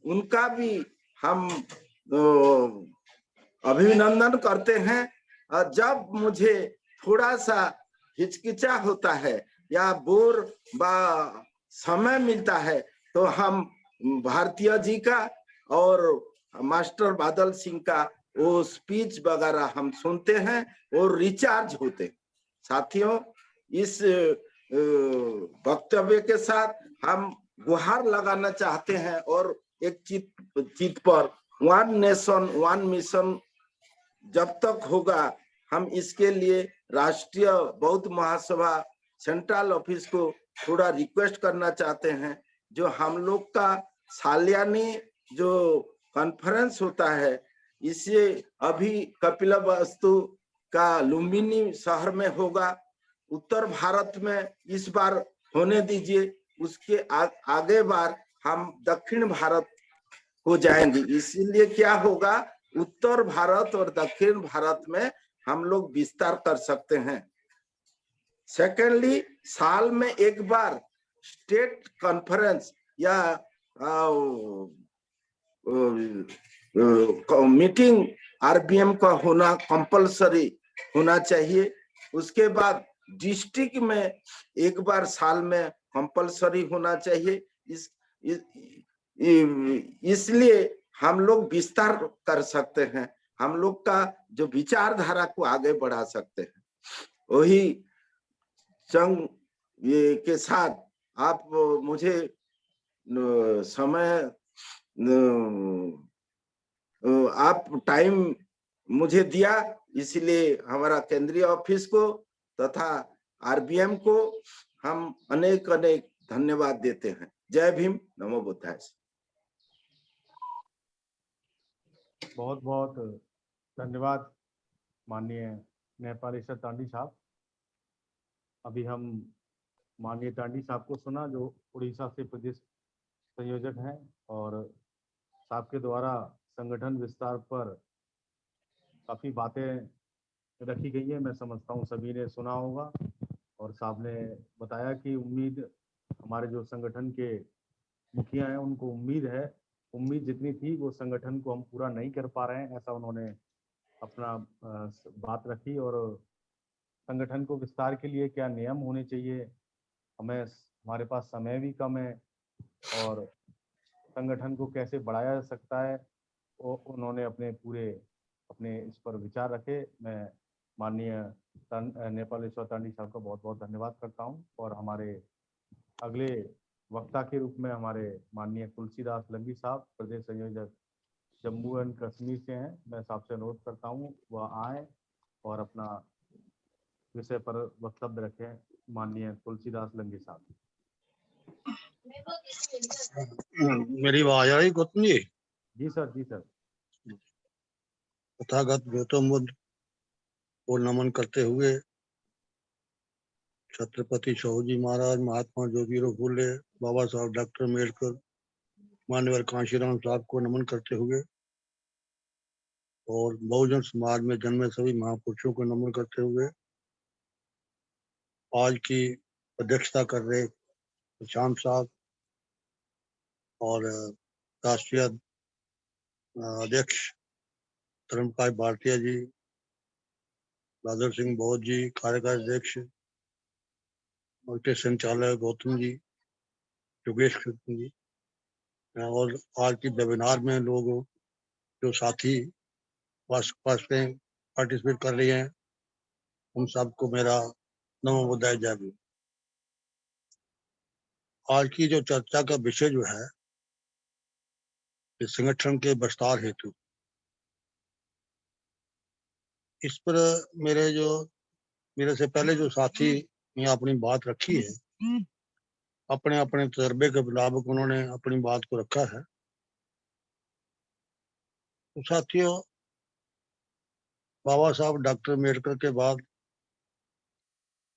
उनका भी हम अभिनंदन करते हैं। और जब मुझे थोड़ा सा हिचकिचा होता है या बोर समय मिलता है, तो हम भारतीय जी का और मास्टर बादल सिंह का वो स्पीच वगैरह हम सुनते हैं और रिचार्ज होते हैं। साथियों, इस वक्तव्य के साथ हम गुहार लगाना चाहते हैं और एक चित पर वन नेशन वन मिशन जब तक होगा, हम इसके लिए राष्ट्रीय बौद्ध महासभा सेंट्रल ऑफिस को थोड़ा रिक्वेस्ट करना चाहते हैं। जो हम लोग का सालियानी जो कॉन्फ्रेंस होता है, इसे अभी कपिलवस्तु का लुम्बिनी शहर में होगा। उत्तर भारत में इस बार होने दीजिए, उसके आगे बार हम दक्षिण भारत हो जाएंगे। इसीलिए क्या होगा, उत्तर भारत और दक्षिण भारत में हम लोग विस्तार कर सकते हैं। सेकेंडली, साल में एक बार स्टेट कॉन्फ्रेंस या मीटिंग आरबीएम का होना कंपलसरी होना चाहिए। उसके बाद डिस्ट्रिक्ट में एक बार साल में कंपलसरी होना चाहिए। इसलिए हम लोग विस्तार कर सकते हैं, हम लोग का जो विचारधारा को आगे बढ़ा सकते हैं। वही संग ये के साथ आप मुझे समय आप टाइम मुझे दिया, इसलिए हमारा केंद्रीय ऑफिस को तथा आरबीएम को हम अनेक अनेक धन्यवाद देते हैं। जय भीम, नमो बुद्धाय। बहुत बहुत धन्यवाद माननीय नेपाली तांडी साहब। अभी हम माननीय तांडी साहब को सुना, जो उड़ीसा से प्रदेश संयोजक हैं, और साहब के द्वारा संगठन विस्तार पर काफ़ी बातें रखी गई है। मैं समझता हूँ सभी ने सुना होगा, और साहब ने बताया कि उम्मीद हमारे जो संगठन के मुखिया हैं उनको उम्मीद जितनी थी वो संगठन को हम पूरा नहीं कर पा रहे हैं, ऐसा उन्होंने अपना बात रखी। और संगठन को विस्तार के लिए क्या नियम होने चाहिए, हमारे पास समय भी कम है, और संगठन को कैसे बढ़ाया जा सकता है, वो उन्होंने अपने इस पर विचार रखे। मैं माननीय नेपालेश्वर तांडी साहब का बहुत बहुत धन्यवाद करता हूं। और हमारे अगले वक्ता के रूप में हमारे माननीय तुलसीदास लंगी साहब, प्रदेश संयोजक जम्मू एंड कश्मीर से हैं। मैं साहब से अनुरोध करता हूं वह आए और अपना विषय पर वक्तव्य रखें। माननीय तुलसीदास लंगी साहब। मेरी आवाज आ रही गौतम जी? जी सर, जी सर। तथागत गौतम बुद्ध को नमन करते हुए छत्रपति साहू जी महाराज, महात्मा ज्योतिराव फूले, बाबा साहब डॉक्टर अम्बेडकर, मान्यवर कांशीराम साहब को नमन करते हुए, और बहुजन समाज में जन्मे सभी महापुरुषों को नमन करते हुए, आज की अध्यक्षता कर रहे प्रशांत साहब और राष्ट्रीय अध्यक्ष धर्मकाय भारतीय जी, बादल सिंह बौद्ध जी, कार्यकारी अध्यक्ष और के संचालक गौतम जी, योगेश कृष्ण जी, और आज की वेबिनार में लोग जो साथी पास में पार्टिसिपेट कर रहे हैं, उन सबको मेरा नमो बुद्धाय जय भीम। आज की जो चर्चा का विषय जो है, इस संगठन के विस्तार हेतु, इस पर मेरे से पहले जो साथी ने अपनी बात रखी है, अपने अपने तजर्बे के मुताबिक उन्होंने अपनी बात को रखा है। तो साथियों, बाबा साहब डॉक्टर अम्बेडकर के बाद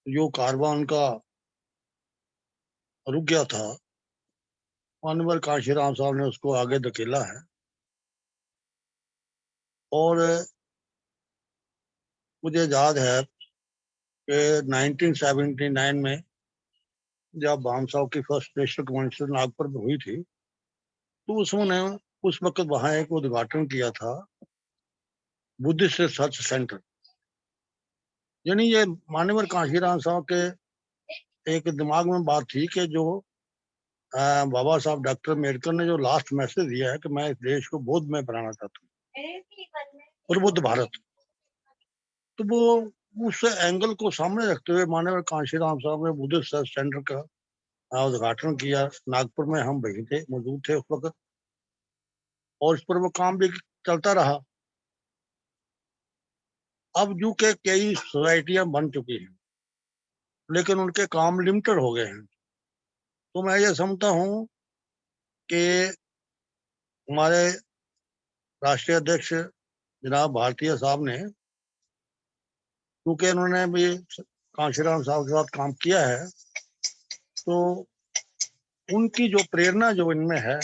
जो कारवां उनका रुक गया था, माननीय कांशीराम साहब ने उसको आगे धकेला है। और मुझे याद है कि 1979 में जब भाम साहब की फर्स्ट नेशनल कन्वेंशन नागपुर में हुई थी, तो उसने उस वक्त वहां एक उद्घाटन किया था, बुद्धिस्ट रिसर्च सेंटर। यानी ये माननीय कांशीराम साहब के एक दिमाग में बात थी कि जो बाबा साहब डॉक्टर अम्बेडकर ने जो लास्ट मैसेज दिया है कि मैं इस देश को बौद्ध में बनाना चाहता हूँ और बुद्ध भारत, तो वो उस एंगल को सामने रखते हुए माननीय कांशीराम साहब ने बुद्ध रिसर्च सेंटर का उद्घाटन किया। नागपुर में हम वहीं थे, मौजूद थे उस वक्त, और इस पर वो काम भी चलता रहा। अब जो के कई सोसाइटियां बन चुकी हैं, लेकिन उनके काम लिमिटेड हो गए हैं। तो मैं ये समझता हूँ कि हमारे राष्ट्रीय अध्यक्ष जनाब भारतीय साहब ने, क्योंकि उन्होंने भी कांशीराम साहब के साथ काम किया है, तो उनकी जो प्रेरणा जो इनमें है,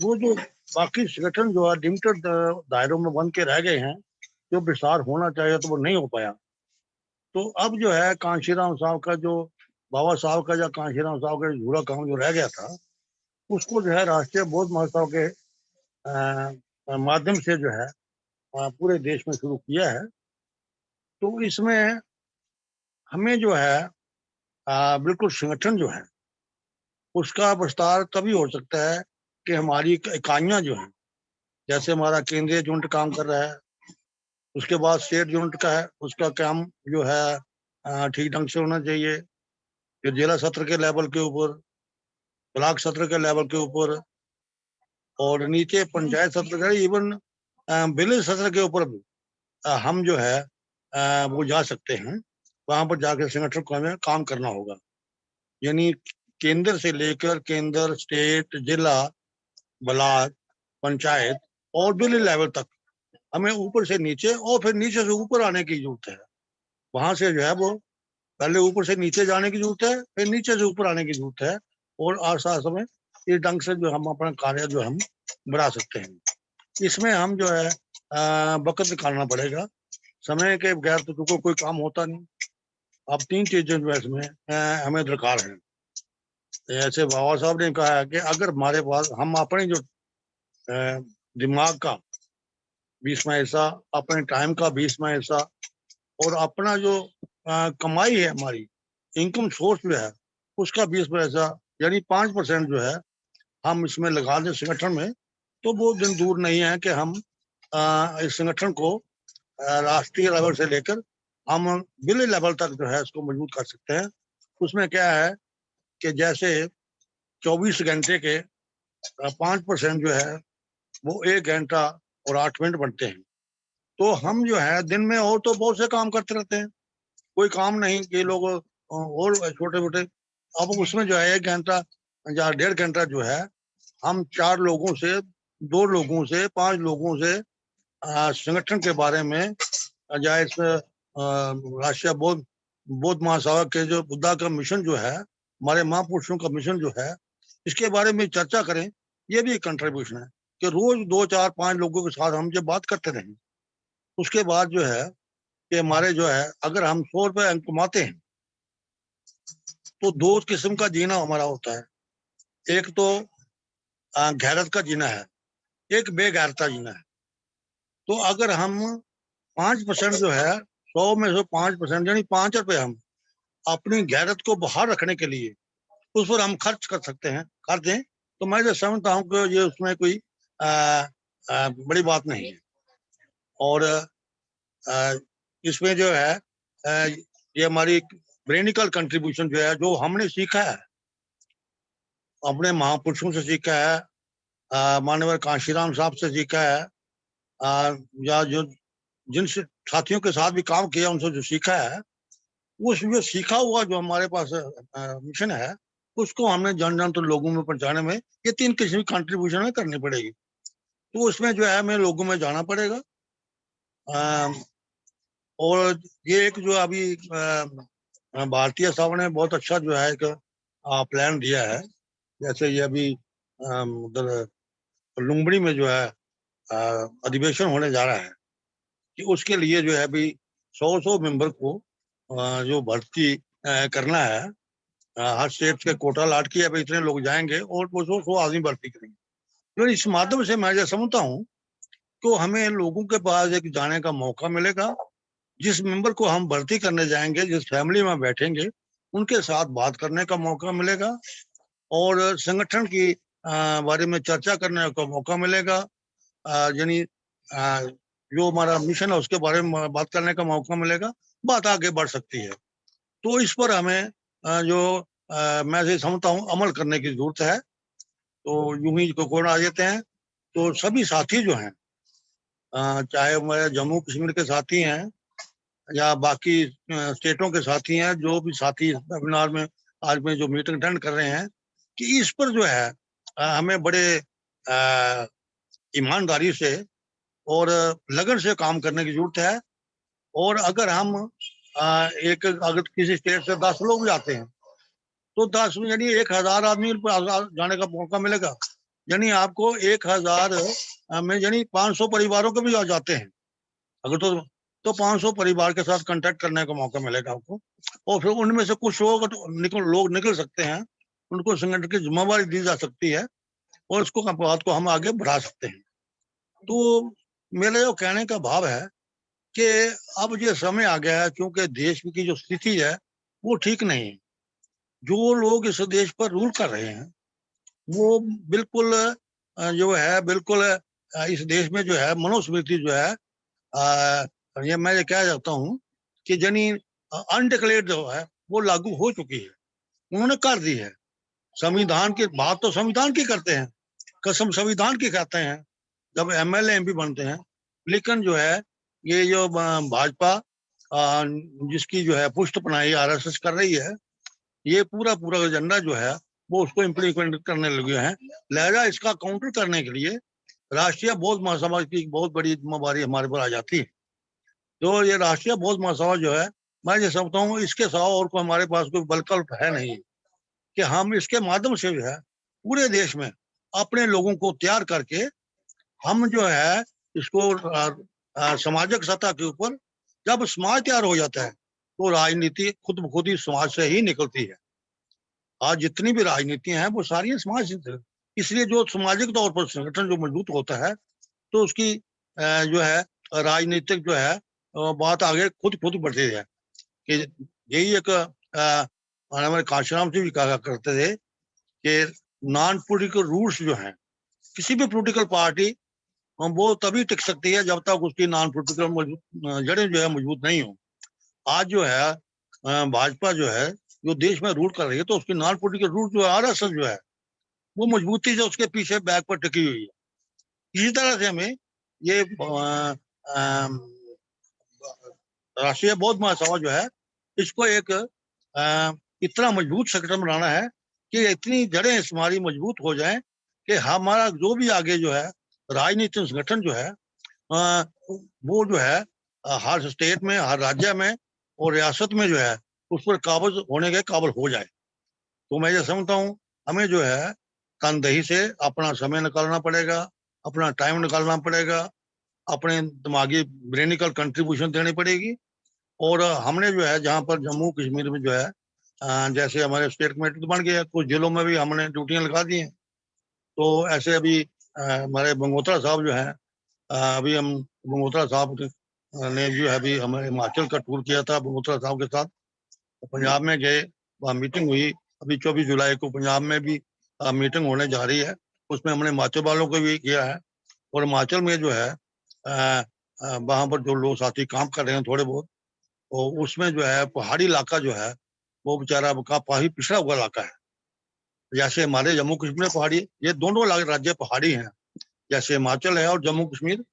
वो जो बाकी संगठन जो है लिमिटेड दायरों में बन के रह गए हैं, जो विस्तार होना चाहिए तो वो नहीं हो पाया। तो अब जो है कांशीराम साहब का जो बाबा साहब का या कांशीराम साहब का जुड़ा काम जो रह गया था, उसको जो है राष्ट्रीय बौद्ध महोत्सव के माध्यम से जो है पूरे देश में शुरू किया है। तो इसमें हमें जो है बिल्कुल संगठन जो है उसका विस्तार तभी हो सकता है कि हमारी इकाइयां जो हैं, जैसे हमारा केंद्रीय यूनिट काम कर रहा है, उसके बाद स्टेट यूनिट का है, उसका काम जो है ठीक ढंग से होना चाहिए। फिर जिला सत्र के लेवल के ऊपर, ब्लॉक सत्र के लेवल के ऊपर, और नीचे पंचायत सत्र का, इवन विलेज सत्र के ऊपर भी हम जो है वो जा सकते हैं। वहां पर जाकर संगठन को हमें काम करना होगा। यानी केंद्र से लेकर केंद्र, स्टेट, जिला, ब्लॉक, पंचायत और विलेज लेवल तक हमें ऊपर से नीचे और फिर नीचे से ऊपर आने की जरूरत है। वहां से जो है वो पहले ऊपर से नीचे जाने की जरूरत है, फिर नीचे से ऊपर आने की जरूरत है, और आसास में इस ढंग से जो हम अपना कार्य जो हम बढ़ा सकते हैं। इसमें हम जो है वक्त निकालना पड़ेगा। समय के बगैर तो कोई काम होता नहीं। अब 3 चीजें जो है इसमें हमें दरकार है। ऐसे बाबा साहब ने कहा है कि अगर हमारे पास हम अपने जो दिमाग का 20वां हिस्सा, अपने टाइम का 20वां हिस्सा, और अपना जो कमाई है, हमारी इनकम सोर्स जो है उसका 20वां हिस्सा, यानी 5% जो है हम इसमें लगा दें संगठन में, तो वो दिन दूर नहीं है कि हम इस संगठन को राष्ट्रीय लेवल से लेकर हम विलेज लेवल तक जो है इसको मजबूत कर सकते हैं। उसमें क्या है कि जैसे 24 घंटे के 5% जो है वो 1 घंटा और 8 मिनट बनते हैं। तो हम जो है दिन में और तो बहुत से काम करते रहते हैं, कोई काम नहीं कि लोग और छोटे छोटे। अब उसमें जो है 1 घंटा या 1.5 घंटा जो है हम 4 लोगों से, 2 लोगों से, 5 लोगों से संगठन के बारे में, या इस राष्ट्रीय बौद्ध महासभा के जो बुद्धा का मिशन जो है, हमारे महापुरुषों का मिशन जो है, इसके बारे में चर्चा करें। ये भी एक कंट्रीब्यूशन है कि रोज 2, 4, 5 लोगों के साथ हम जब बात करते रहें, उसके बाद जो है कि हमारे जो है अगर हम 100 रुपए कमाते हैं, तो 2 किस्म का जीना हमारा होता है। एक तो गैरत का जीना है, एक बेगैरता जीना है। तो अगर हम 5% जो है 100 में से 5%, यानी 5 रुपए हम अपनी गैरत को बाहर रखने के लिए उस पर हम खर्च कर सकते हैं, कर दें, तो मैं जो समझता हूँ कि ये उसमें कोई बड़ी बात नहीं है। और इसमें जो है ये हमारी ब्रेनिकल कंट्रीब्यूशन जो है, जो हमने सीखा है अपने महापुरुषों से सीखा है, माननीय कांशीराम साहब से सीखा है, या जो जिन साथियों के साथ भी काम किया उनसे जो सीखा है, उस जो सीखा हुआ जो हमारे पास मिशन है, उसको हमने जन जन तो लोगों में पहुंचाने में ये 3 किस्म की कंट्रीब्यूशन है करनी पड़ेगी। तो उसमें जो है हमें लोगों में जाना पड़ेगा। और ये एक जो अभी भारतीय साहब ने बहुत अच्छा जो है एक प्लान दिया है, जैसे ये अभी उधर लुम्बिनी में जो है अधिवेशन होने जा रहा है, कि उसके लिए जो है अभी 100 मेंबर को जो भर्ती करना है, हर स्टेट के कोटा लाट किया, अभी इतने लोग जाएंगे और वो 100 आदमी भर्ती करेंगे। तो इस माध्यम से मैं समझता हूँ तो हमें लोगों के पास एक जाने का मौका मिलेगा। जिस मेंबर को हम भर्ती करने जाएंगे, जिस फैमिली में बैठेंगे, उनके साथ बात करने का मौका मिलेगा और संगठन की बारे में चर्चा करने का मौका मिलेगा, यानी जो हमारा मिशन है उसके बारे में बात करने का मौका मिलेगा, बात आगे बढ़ सकती है। तो इस पर हमें मैं से समझता हूँ अमल करने की जरूरत है। तो यूं ही कोरोना आ जाते हैं तो सभी साथी जो हैं, चाहे हमारे जम्मू कश्मीर के साथी हैं या बाकी स्टेटों के साथी हैं, जो भी साथी वेबिनार में आज में जो मीटिंग अटेंड कर रहे हैं, कि इस पर जो है हमें बड़े ईमानदारी से और लगन से काम करने की जरूरत है। और अगर हम अगर किसी स्टेट से 10 लोग जाते हैं तो 10 यानी 1000 आदमी जाने का मौका मिलेगा, यानी आपको 1000 में यानी 500 परिवारों के भी जाते हैं अगर, तो 500 परिवार के साथ कांटेक्ट करने का मौका मिलेगा आपको। और फिर उनमें से कुछ लोग निकल सकते हैं, उनको संगठन की जिम्मेवारी दी जा सकती है और उसको बात को हम आगे बढ़ा सकते हैं। तो मेरा जो कहने का भाव है कि अब ये समय आ गया है, क्योंकि देश की जो स्थिति है वो ठीक नहीं है। जो लोग इस देश पर रूल कर रहे हैं वो बिल्कुल जो है बिल्कुल इस देश में जो है मनुस्मृति जो है ये मैं ये कह जाता हूँ कि यानी अनडिक्लेयर्ड जो है वो लागू हो चुकी है, उन्होंने कर दी है। संविधान की बात तो संविधान की करते हैं, कसम संविधान की कहते हैं जब एमएलए एमपी बनते हैं, लेकिन जो है ये जो भाजपा जिसकी जो है पुष्ट पनाही आरएसएस कर रही है, ये पूरा एजेंडा जो है वो उसको इम्प्लीमेंट करने लगे हैं। लिहाजा इसका काउंटर करने के लिए राष्ट्रीय बौद्ध महासभा की बहुत बड़ी जिम्मेवारी हमारे पर आ जाती है। तो ये राष्ट्रीय बौद्ध महासभा जो है, मैं ये समझता हूँ इसके सिवा और कोई हमारे पास कोई विकल्प है नहीं कि हम इसके माध्यम से जो है पूरे देश में अपने लोगों को तैयार करके हम जो है इसको सामाजिक सतह के ऊपर, जब समाज तैयार हो जाता है तो राजनीति खुद ब खुद ही समाज से ही निकलती है। आज जितनी भी राजनीतियां हैं वो सारी समाज से, इसलिए जो सामाजिक तौर पर संगठन जो मजबूत होता है तो उसकी जो है राजनीतिक जो है बात आगे खुद बढ़ती है। कि यही एक हमारे कांशीराम जी भी कहा करते थे कि नॉन पॉलिटिकल रूल्स जो हैं, किसी भी पॉलिटिकल पार्टी वो तभी टिक सकती है जब तक उसकी नॉन पॉलिटिकल जड़ें जो है मजबूत नहीं हो। आज जो है भाजपा जो है जो देश में रूल कर रही है, तो उसकी नॉन पॉलिटिकल रूल जो है आरएसएस जो है वो मजबूती से उसके पीछे बैक पर टिकी हुई है। इसी तरह से हमें ये राष्ट्रीय बौद्ध महासभा जो है इसको एक इतना मजबूत संगठन बनाना है कि इतनी जड़ें हमारी मजबूत हो जाएं कि हमारा जो भी आगे जो है राजनीतिक संगठन जो है वो जो है हर स्टेट में, हर राज्य में और रियासत में जो है उस पर काबज होने के काबिल हो जाए। तो मैं ये समझता हूँ हमें जो है तनदेही से अपना समय निकालना पड़ेगा, अपना टाइम निकालना पड़ेगा, अपने दिमागी ब्रेनिकल कंट्रीब्यूशन देनी पड़ेगी। और हमने जो है जहाँ पर जम्मू कश्मीर में जो है जैसे हमारे स्टेट कमेटी तो बन गया, कुछ जिलों में भी हमने ड्यूटियां लगा दी हैं। तो ऐसे अभी हमारे बंगोत्रा साहब जो है अभी हम बंगोत्रा साहब ने जो है अभी हमारे हिमाचल का टूर किया था बंगोत्रा साहब के साथ। पंजाब में गए, वहाँ मीटिंग हुई। अभी 24 जुलाई को पंजाब में भी मीटिंग होने जा रही है, उसमें हमने हिमाचल वालों को भी किया है। और हिमाचल में जो है वहाँ पर जो लोग साथी काम कर रहे हैं थोड़े बहुत, और उसमें जो है पहाड़ी इलाका जो है वो बेचारा काफी पिछड़ा हुआ इलाका है। जैसे हमारे जम्मू कश्मीर पहाड़ी, ये दोनों राज्य पहाड़ी हैं, जैसे हिमाचल है और जम्मू कश्मीर।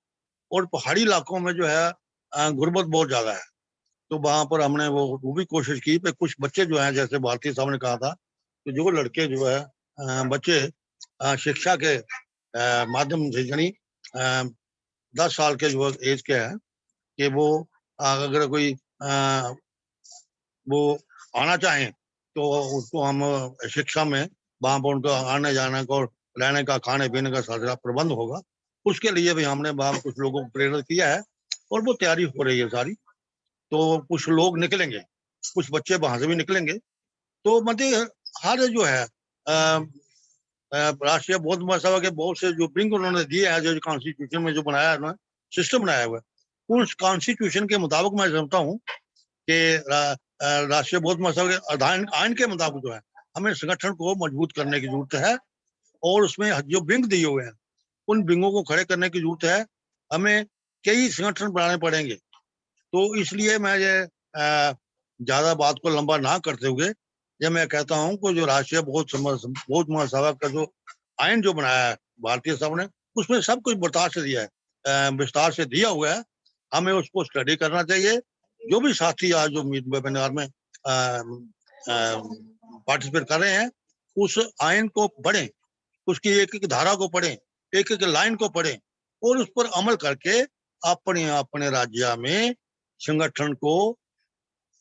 और पहाड़ी इलाकों में जो है गुर्बत बहुत ज्यादा है। तो वहां पर हमने वो भी कोशिश की कि कुछ बच्चे जो हैं, जैसे भारती साहब ने कहा था कि जो लड़के जो है बच्चे शिक्षा के माध्यम से, यानी 10 साल के जो एज के हैं, कि वो अगर कोई वो आना चाहें तो उसको हम शिक्षा में वहां पर उनका आने जाने का और रहने का, खाने पीने का सारा प्रबंध होगा। उसके लिए भी हमने वहां कुछ लोगों को प्रेरित किया है और वो तैयारी हो रही है सारी। तो कुछ लोग निकलेंगे, कुछ बच्चे वहां से भी निकलेंगे। तो मतलब हर जो है राष्ट्रीय बौद्ध महासभा के बहुत से जो विंग उन्होंने दिए हैं, जो कॉन्स्टिट्यूशन में जो बनाया है उन्होंने सिस्टम बनाया हुआ है, उस कॉन्स्टिट्यूशन के मुताबिक मैं समझता हूँ कि राष्ट्रीय बौद्ध महासभा के आइन के मुताबिक जो है हमें संगठन को मजबूत करने की जरूरत है। और उसमें जो विंग दिए हुए हैं उन विंगों को खड़े करने की जरूरत है। हमें कई संगठन बनाने पड़ेंगे। तो इसलिए मैं ये ज्यादा बात को लंबा ना करते हुए ये मैं कहता हूं कि जो राष्ट्रीय बौद्ध महासभा का जो आइन जो बनाया है भारतीय साहब ने, उसमें सब कुछ विस्तार से दिया हुआ है। हमें उसको स्टडी करना चाहिए। जो भी साथी आज जो वेबिनार में पार्टिसिपेट कर रहे हैं, उस आइन को पढ़ें, उसकी एक एक धारा को पढ़ें, एक एक लाइन को पढ़ें और उस पर अमल करके अपने अपने राज्य में संगठन को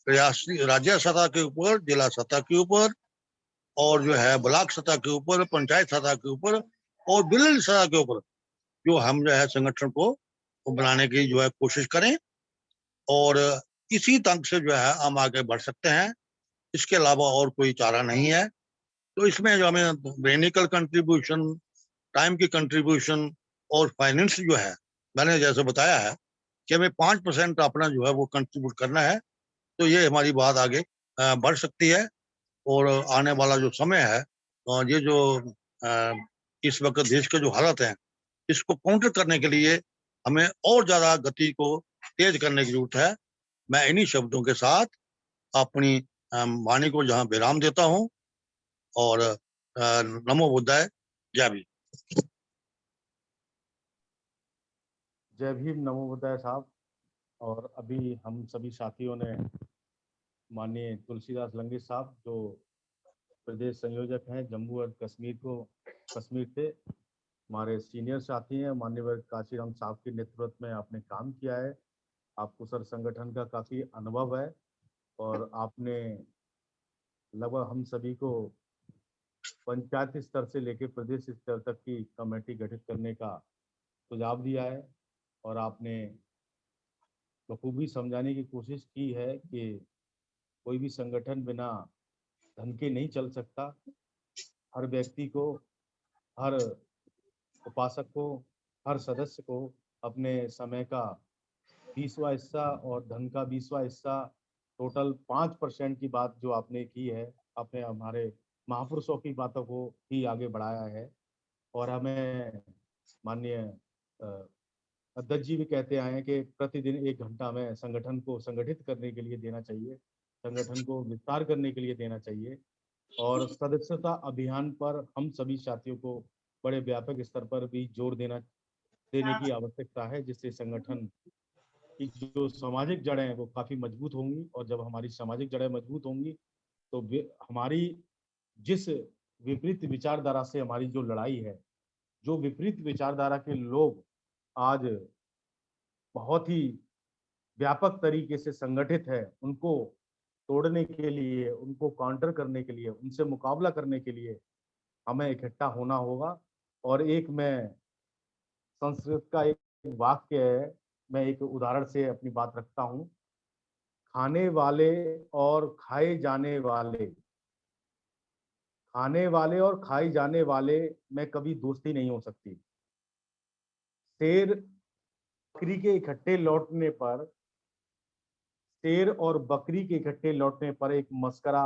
राज्य सतह के ऊपर, जिला सतह के ऊपर, और जो है ब्लॉक सतह के ऊपर, पंचायत सतह के ऊपर और विलेज सतह के ऊपर जो हम जो है संगठन को बनाने की जो है कोशिश करें। और इसी तंग से जो है हम आगे बढ़ सकते हैं। इसके अलावा और कोई चारा नहीं है। तो इसमें जो हमें ब्रेनिकल कंट्रीब्यूशन, टाइम की कंट्रीब्यूशन और फाइनेंस जो है, मैंने जैसे बताया है कि हमें 5% अपना जो है वो कंट्रीब्यूट करना है। तो ये हमारी बात आगे बढ़ सकती है। और आने वाला जो समय है, ये जो इस वक्त देश के जो हालत हैं, इसको काउंटर करने के लिए हमें और ज्यादा गति को तेज करने की जरूरत है। मैं इन्हीं शब्दों के साथ अपनी वाणी को जहां विराम देता हूं और नमो बुद्धाय, जय भीम। जय भीम, नमो बुद्धाय साहब। और अभी हम सभी साथियों ने माननीय तुलसीदास लंगेश साहब, जो प्रदेश संयोजक हैं जम्मू और कश्मीर से, हमारे सीनियर साथी हैं, माननीय काशीराम साहब के नेतृत्व में आपने काम किया है। आपको सर संगठन का काफ़ी अनुभव है और आपने लगभग हम सभी को पंचायत स्तर से लेकर प्रदेश स्तर तक की कमेटी गठित करने का सुझाव दिया है। और आपने बखूबी समझाने की कोशिश की है कि कोई भी संगठन बिना धन के नहीं चल सकता। हर व्यक्ति को, हर उपासक को, हर सदस्य को अपने समय का 20वां हिस्सा और धन का 20वां हिस्सा, टोटल 5% की बात जो आपने की है, आपने हमारे महापुरुषों की बातों को ही आगे बढ़ाया है। और हमें माननीय अध्यक्ष जी भी कहते आए हैं कि प्रतिदिन 1 घंटा हमें संगठन को संगठित करने के लिए देना चाहिए, संगठन को विस्तार करने के लिए देना चाहिए। और सदस्यता अभियान पर हम सभी साथियों को बड़े व्यापक स्तर पर भी जोर देने की आवश्यकता है, जिससे संगठन की जो सामाजिक जड़ें हैं वो काफी मजबूत होंगी। और जब हमारी सामाजिक जड़ें मजबूत होंगी तो हमारी जिस विपरीत विचारधारा से हमारी जो लड़ाई है, जो विपरीत विचारधारा के लोग आज बहुत ही व्यापक तरीके से संगठित है, उनको तोड़ने के लिए, उनको काउंटर करने के लिए, उनसे मुकाबला करने के लिए हमें इकट्ठा होना होगा। और एक मैं संस्कृत का एक वाक्य है, मैं एक उदाहरण से अपनी बात रखता हूँ। खाने वाले और खाए जाने वाले, खाने वाले और खाए जाने वाले में कभी दोस्ती नहीं हो सकती। शेर बकरी के इकट्ठे लौटने पर शेर और बकरी के इकट्ठे लौटने पर एक मस्करा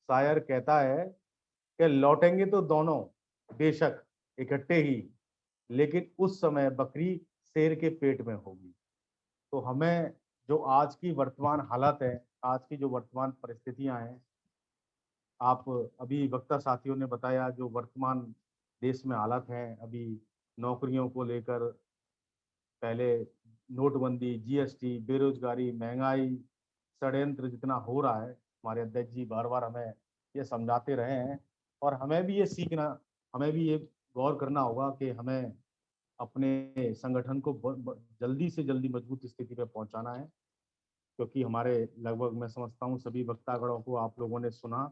शायर कहता है कि लौटेंगे तो दोनों बेशक इकट्ठे ही, लेकिन उस समय बकरी शेर के पेट में होगी। तो हमें जो आज की वर्तमान हालत है, आज की जो वर्तमान परिस्थितियां हैं, आप अभी वक्ता साथियों ने बताया जो वर्तमान देश में हालत है, अभी नौकरियों को लेकर पहले नोटबंदी, जीएसटी, बेरोजगारी, महंगाई, षड्यंत्र जितना हो रहा है, हमारे अध्यक्ष जी बार बार हमें ये समझाते रहे हैं और हमें भी ये सीखना, हमें भी ये गौर करना होगा कि हमें अपने संगठन को जल्दी से जल्दी मजबूत स्थिति पे पहुंचाना है, क्योंकि हमारे लगभग मैं समझता हूँ सभी वक्तागणों को आप लोगों ने सुना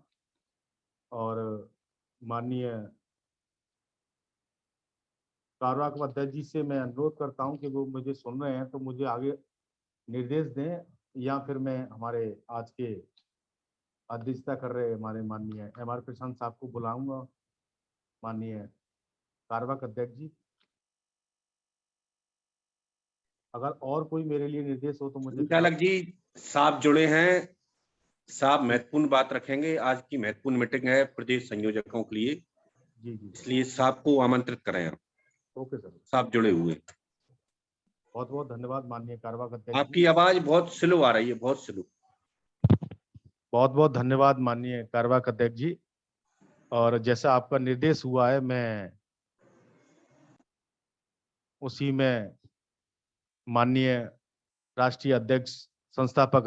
और माननीय कार्यवाहक अध्यक्ष जी से मैं अनुरोध करता हूं कि वो मुझे सुन रहे हैं तो मुझे आगे निर्देश दें, या फिर मैं हमारे आज के अध्यक्षता कर रहे हमारे माननीय MR प्रशांत साहब को बुलाऊंगा। माननीय कार्यवाहक अध्यक्ष जी, अगर और कोई मेरे लिए निर्देश हो तो मुझे। संचालक जी, साहब जुड़े हैं, साहब महत्वपूर्ण बात रखेंगे। आज की महत्वपूर्ण मीटिंग है प्रदेश संयोजकों के लिए, जी जी, इसलिए साहब को आमंत्रित करें आप। ओके सर, साहब जुड़े हुए। बहुत बहुत धन्यवाद माननीय कार्यवाहक अध्यक्ष। आपकी आवाज बहुत स्लो आ रही है, बहुत स्लो। बहुत बहुत धन्यवाद माननीय कार्यवाहक अध्यक्ष जी, और जैसा आपका निर्देश हुआ है मैं उसी में माननीय राष्ट्रीय अध्यक्ष संस्थापक